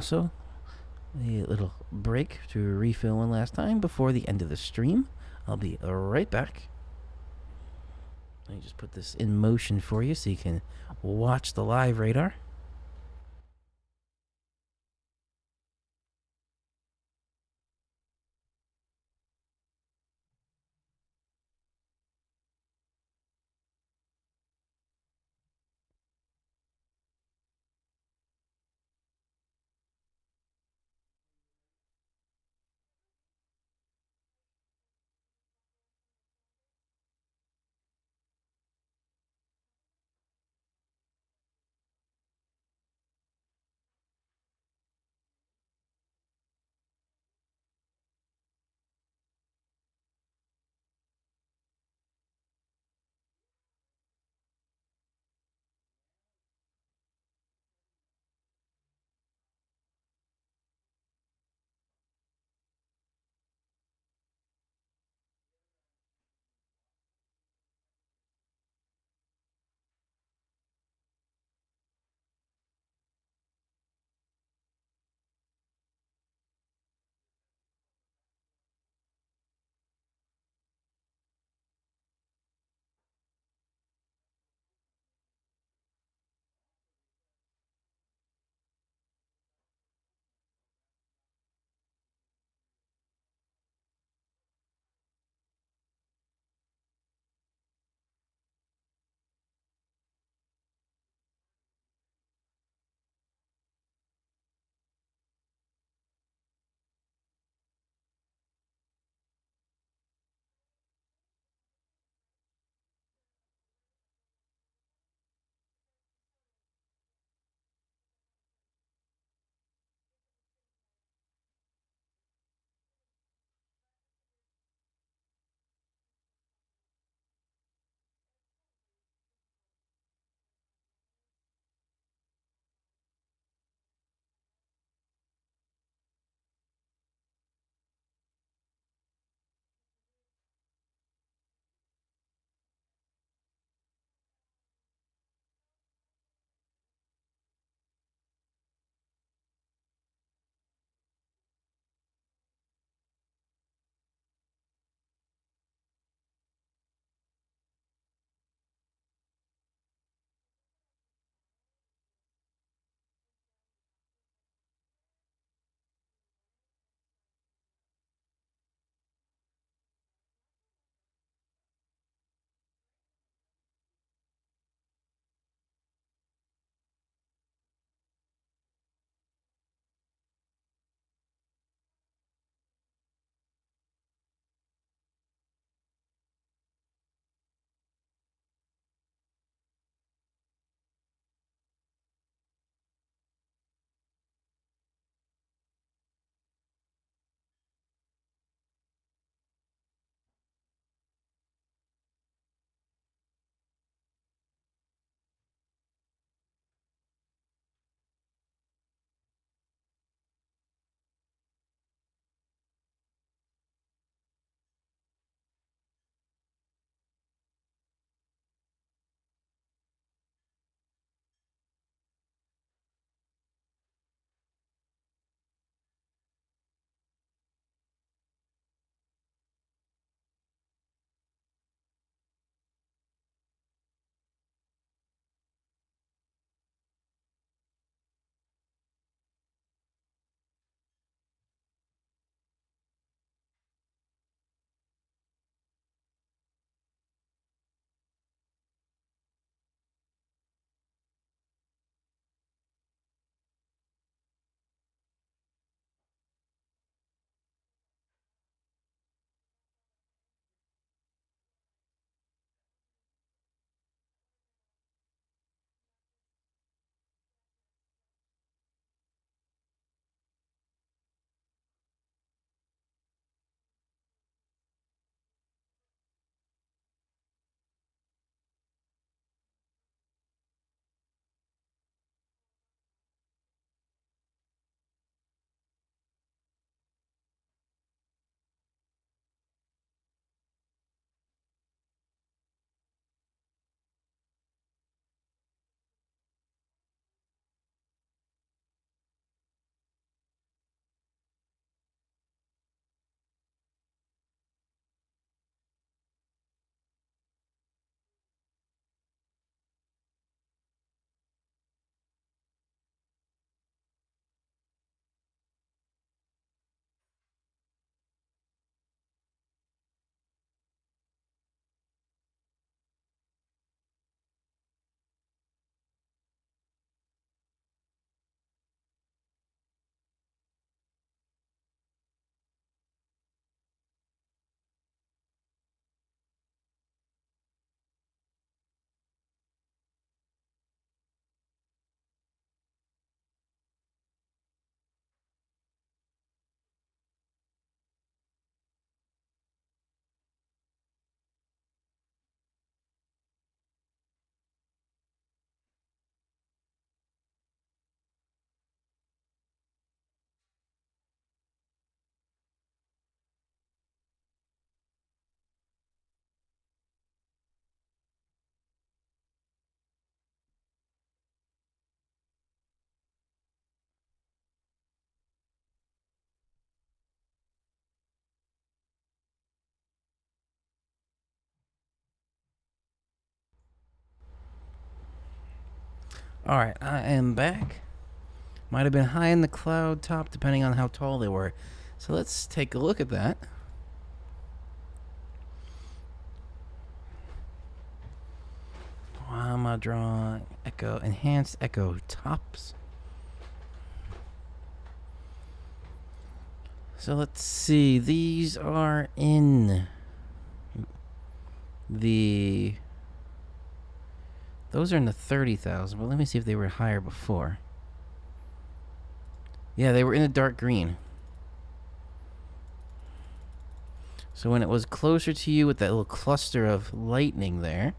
also a little break to refill one last time before the end of the stream. I'll be right back. Let me just put this in motion for you so you can watch the live radar. Alright, I am back. Might have been high in the cloud top depending on how tall they were. So let's take a look at that. I'm gonna draw echo, enhanced echo tops. So let's see, these are in the... Those are in the 30,000, but let me see if they were higher before. Yeah, they were in the dark green. So when it was closer to you with that little cluster of lightning there,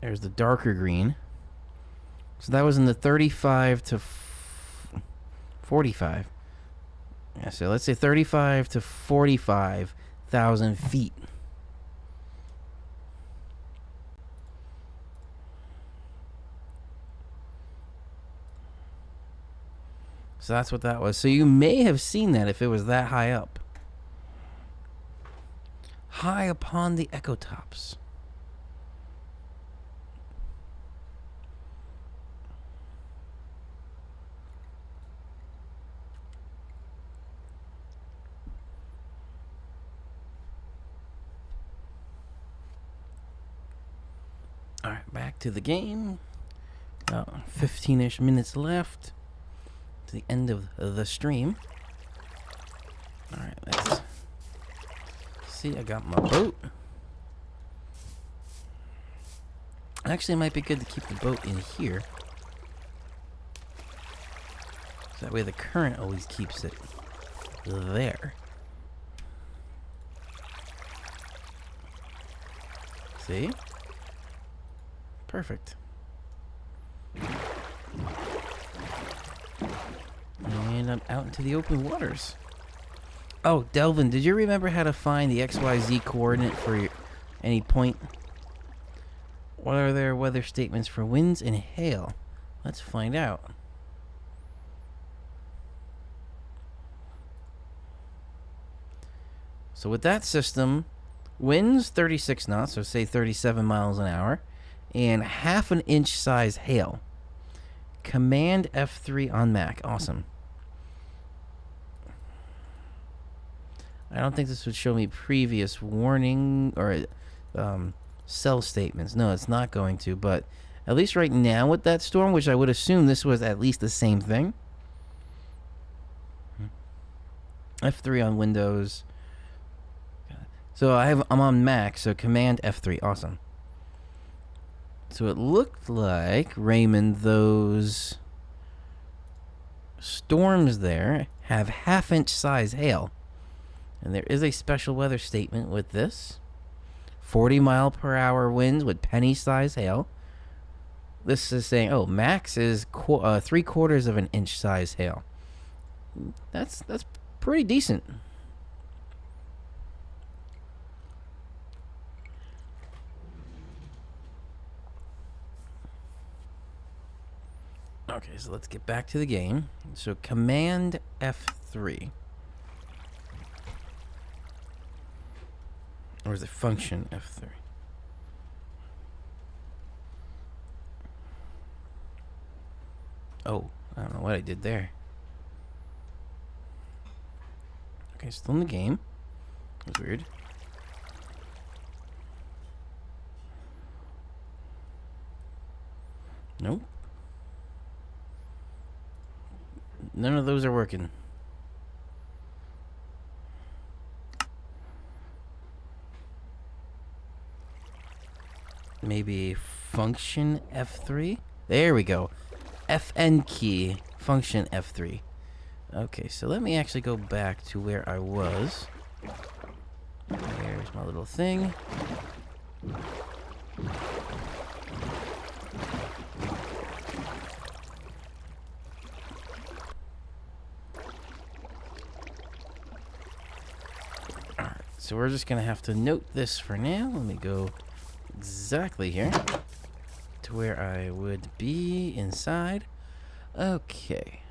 there's the darker green. So that was in the 35 to 45. Yeah, so let's say 35 to 45,000 feet. So that's what that was. So you may have seen that if it was that high up. High upon the echo tops. Alright, back to the game. 15-ish minutes left to the end of the stream. Alright, let's see. I got my boat. Actually, it might be good to keep the boat in here. So that way the current always keeps it there. See? Perfect. And I'm out into the open waters. Oh, Delvin, did you remember how to find the XYZ coordinate for any point? What are their weather statements for winds and hail? Let's find out. So with that system, winds 36 knots, so say 37 miles an hour, and half an inch size hail. Command F3 on Mac. Awesome. I don't think this would show me previous warning or cell statements. No, it's not going to, but at least right now with that storm, which I would assume this was at least the same thing. F3 on Windows. So I'm on Mac, so Command F3. Awesome. So it looked like, Raymond, those storms there have half-inch size hail. And there is a special weather statement with this. 40-mile-per-hour winds with penny-size hail. This is saying, oh, max is 3/4 of an inch size hail. That's pretty decent. Okay, so let's get back to the game. So Command F3. Or is it Function F3? Oh, I don't know what I did there. Okay, still in the game. That's weird. Nope. None of those are working. Maybe Function F3? There we go. FN key, Function F3. Okay, so let me actually go back to where I was. There's my little thing. Alright, so we're just going to have to note this for now. Let me go exactly here to where I would be inside. Okay.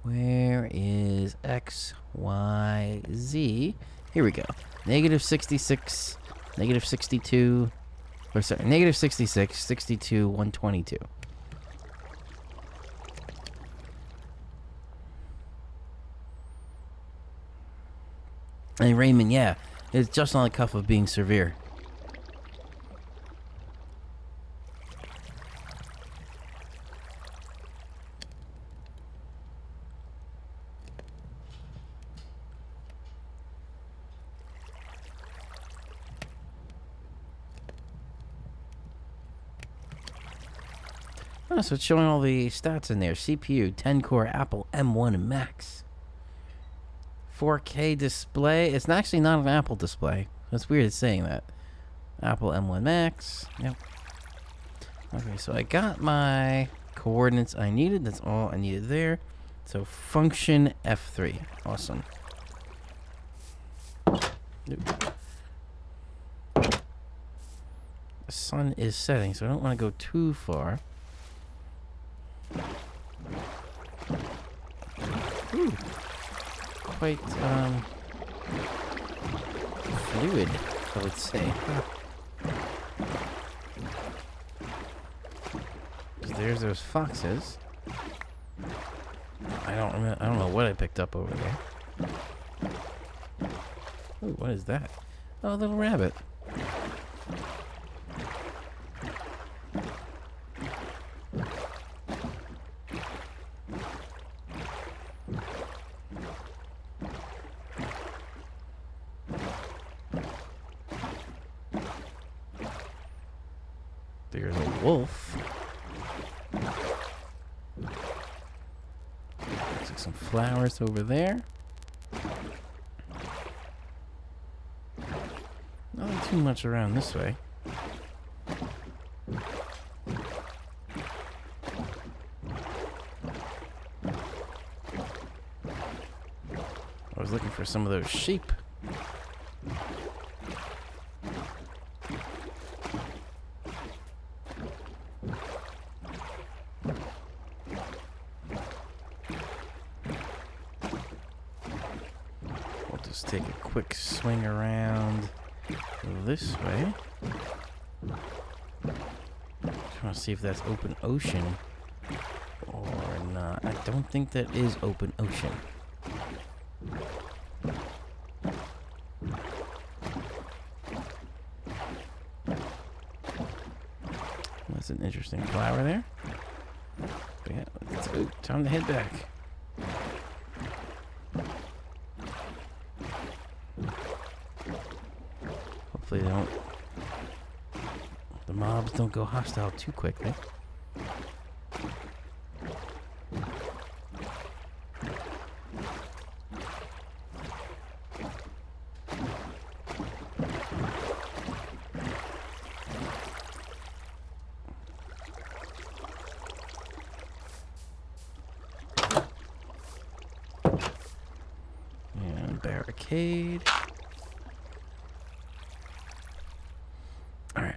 Where is X, Y, Z? Here we go. Negative 66 Negative 62. Or sorry, negative 66, 62, 122. Hey, Raymond, yeah. It's just on the cuff of being severe. Oh, so it's showing all the stats in there. CPU, 10-core Apple M1 Max. 4K display. It's actually not an Apple display. That's weird saying that. Apple M1 Max. Yep. Okay, so I got my coordinates I needed. That's all I needed there. So function F3. Awesome. Nope. The sun is setting, so I don't want to go too far. Ooh. Quite fluid, I would say. Huh. There's those foxes. I don't know what I picked up over there. Ooh, what is that? Oh, a little rabbit. There's a wolf. Looks like some flowers over there. Nothing too much around this way. I was looking for some of those sheep. We'll just take a quick swing around this way. Trying to see if that's open ocean or not. I don't think that is open ocean. That's an interesting flower there. But yeah, let's go. Time to head back. Hopefully the mobs don't go hostile too quickly. And barricade. Alright.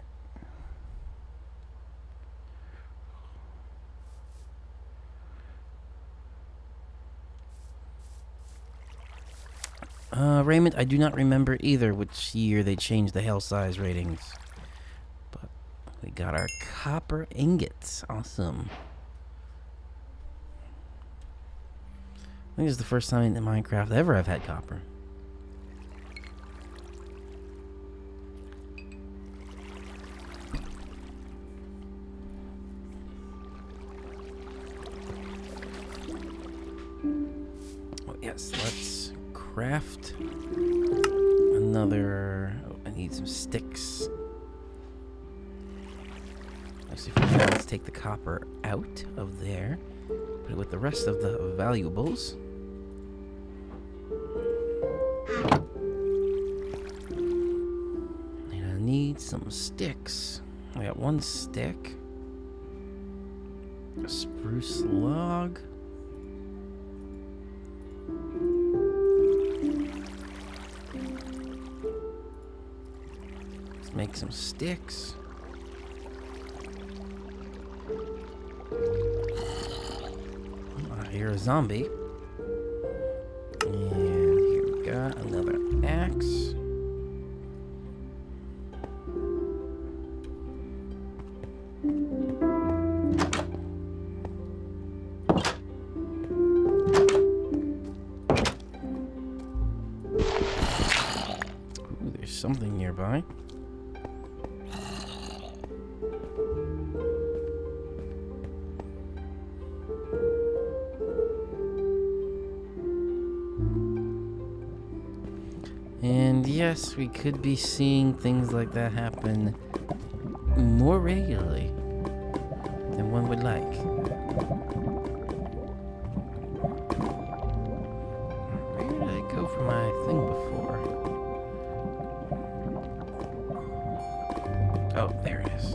Raymond, I do not remember either which year they changed the hail size ratings. But we got our copper ingots. Awesome. I think this is the first time in Minecraft ever I've had copper. Oh, yes, let's craft another. Oh, I need some sticks. Actually, for now, let's take the copper out of there. Put it with the rest of the valuables. And I need some sticks. I got one stick. A spruce log. Let's make some sticks. I hear a zombie. And here we got another axe. nearby. And yes, we could be seeing things like that happen more regularly than one would like. Where did I go for my thing before? Oh, there it is.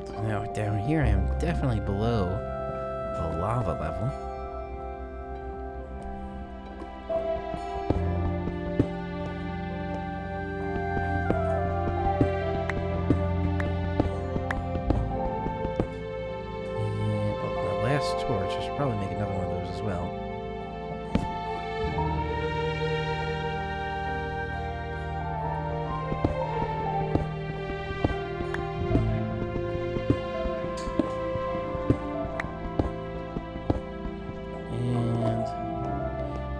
So now down here I am definitely below the lava level. Torch. I should probably make another one of those as well. And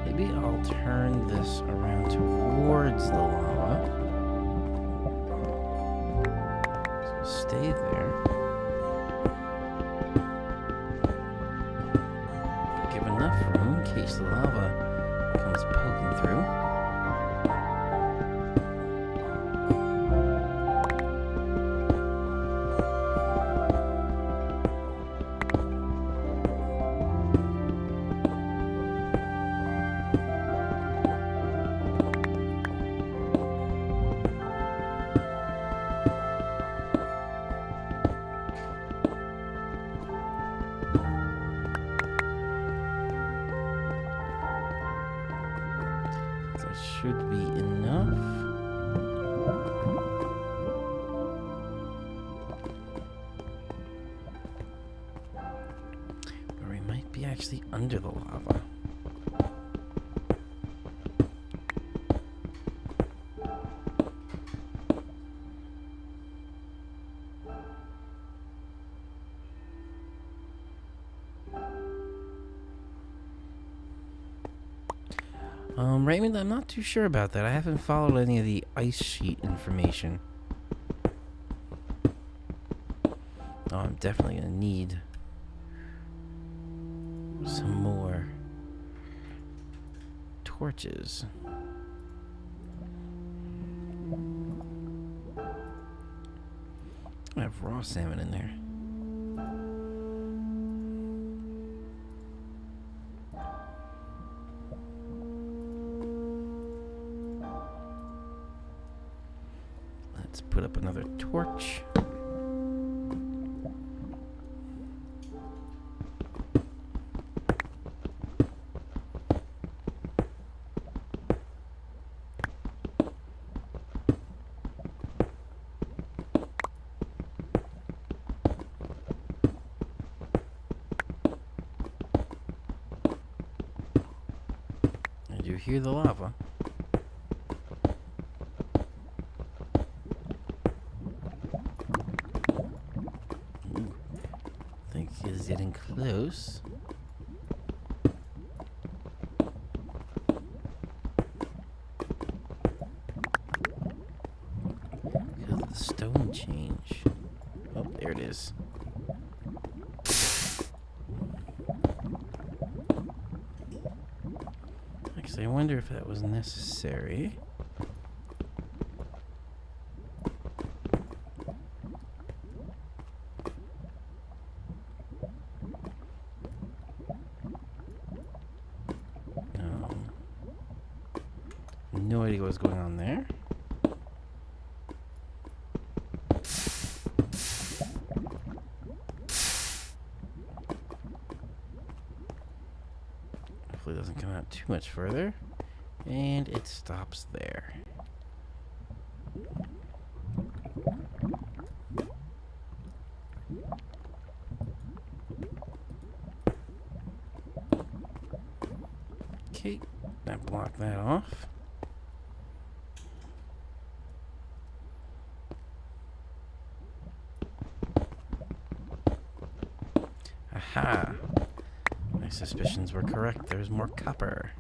maybe I'll turn this around towards the lava. So stay there. Enough room in case the lava comes poking through. That should be enough. Or we might be actually under the lava. Raymond, I'm not too sure about that. I haven't followed any of the ice sheet information. Oh, I'm definitely gonna need some more torches. I have raw salmon in there. Let's put up another torch. And you hear the lava. Is getting close. Because of the stone change. Oh, there it is. Actually, I wonder if that was necessary. No idea what's going on there. Hopefully it doesn't come out too much further. And it stops there. Okay, now block that off. Aha! My suspicions were correct. There's more copper.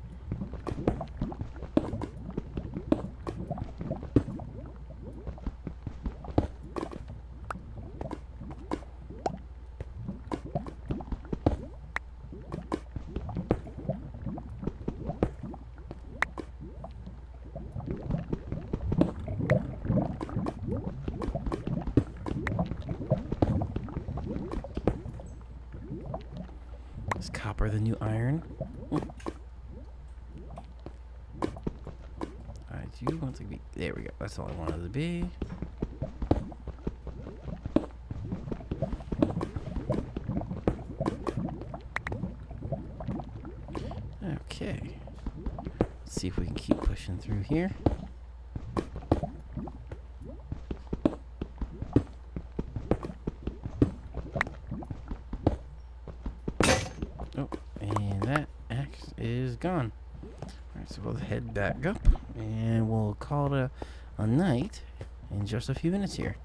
for the new iron. I do want to be... There we go. That's all I wanted to be. Okay. Let's see if we can keep pushing through here. Oh, and that axe is gone. Alright, so we'll head back up and we'll call it a night in just a few minutes here.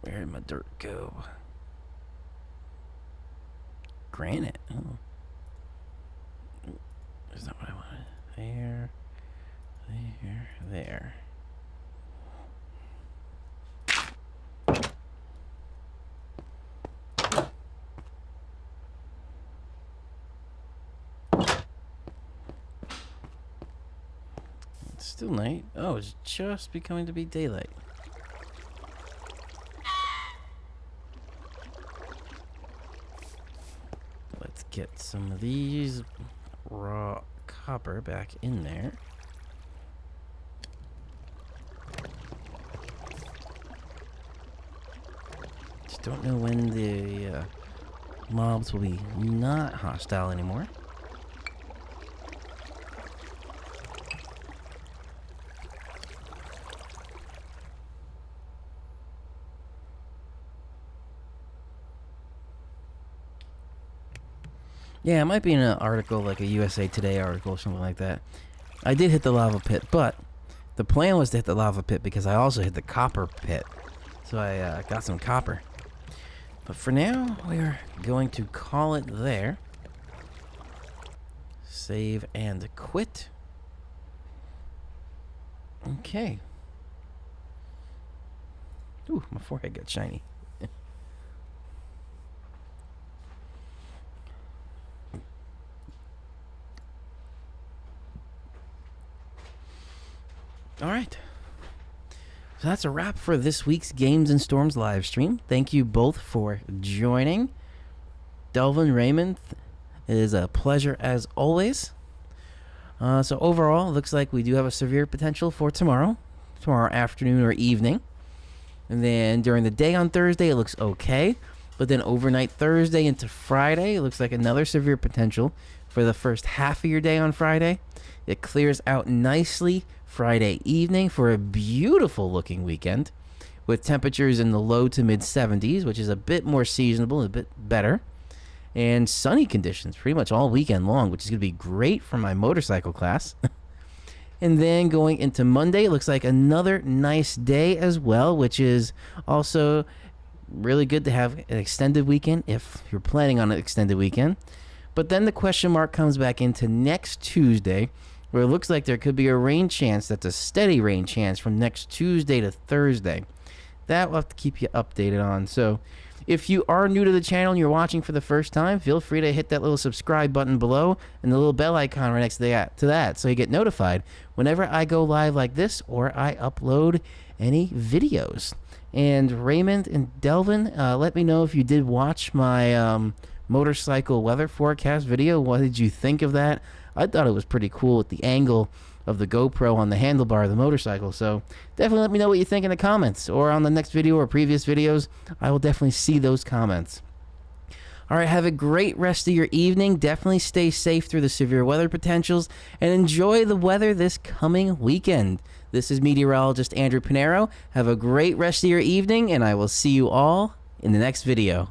Where did my dirt go? Granite. Oh. Is that what I wanted? There. There. It's still night. Oh, it's just becoming to be daylight. Let's get some of these raw copper back in there. Just don't know when the mobs will be not hostile anymore. Yeah, it might be in an article, like a USA Today article or something like that. I did hit the lava pit, but the plan was to hit the lava pit because I also hit the copper pit. So I got some copper. But for now, we're going to call it there. Save and quit. Okay. Ooh, my forehead got shiny. All right. So that's a wrap for this week's Games and Storms live stream. Thank you both for joining. Delvin, Raymond, it is a pleasure as always. So overall, it looks like we do have a severe potential for tomorrow afternoon or evening. And then during the day on Thursday, it looks okay. But then overnight Thursday into Friday, it looks like another severe potential for the first half of your day on Friday. It clears out nicely Friday evening for a beautiful looking weekend with temperatures in the low to mid 70s, which is a bit more seasonable, a bit better, and sunny conditions pretty much all weekend long, which is going to be great for my motorcycle class. And then going into Monday, it looks like another nice day as well, which is also really good to have an extended weekend if you're planning on an extended weekend. But then the question mark comes back into next Tuesday, where it looks like there could be a rain chance that's a steady rain chance from next Tuesday to Thursday. That we'll have to keep you updated on. So if you are new to the channel and you're watching for the first time, feel free to hit that little subscribe button below and the little bell icon right next to that so you get notified whenever I go live like this or I upload any videos. And Raymond and Delvin, let me know if you did watch my motorcycle weather forecast video. What did you think of that? I thought it was pretty cool with the angle of the GoPro on the handlebar of the motorcycle. So definitely let me know what you think in the comments or on the next video or previous videos. I will definitely see those comments. All right, have a great rest of your evening. Definitely stay safe through the severe weather potentials and enjoy the weather this coming weekend. This is meteorologist Andrew Pinero. Have a great rest of your evening, and I will see you all in the next video.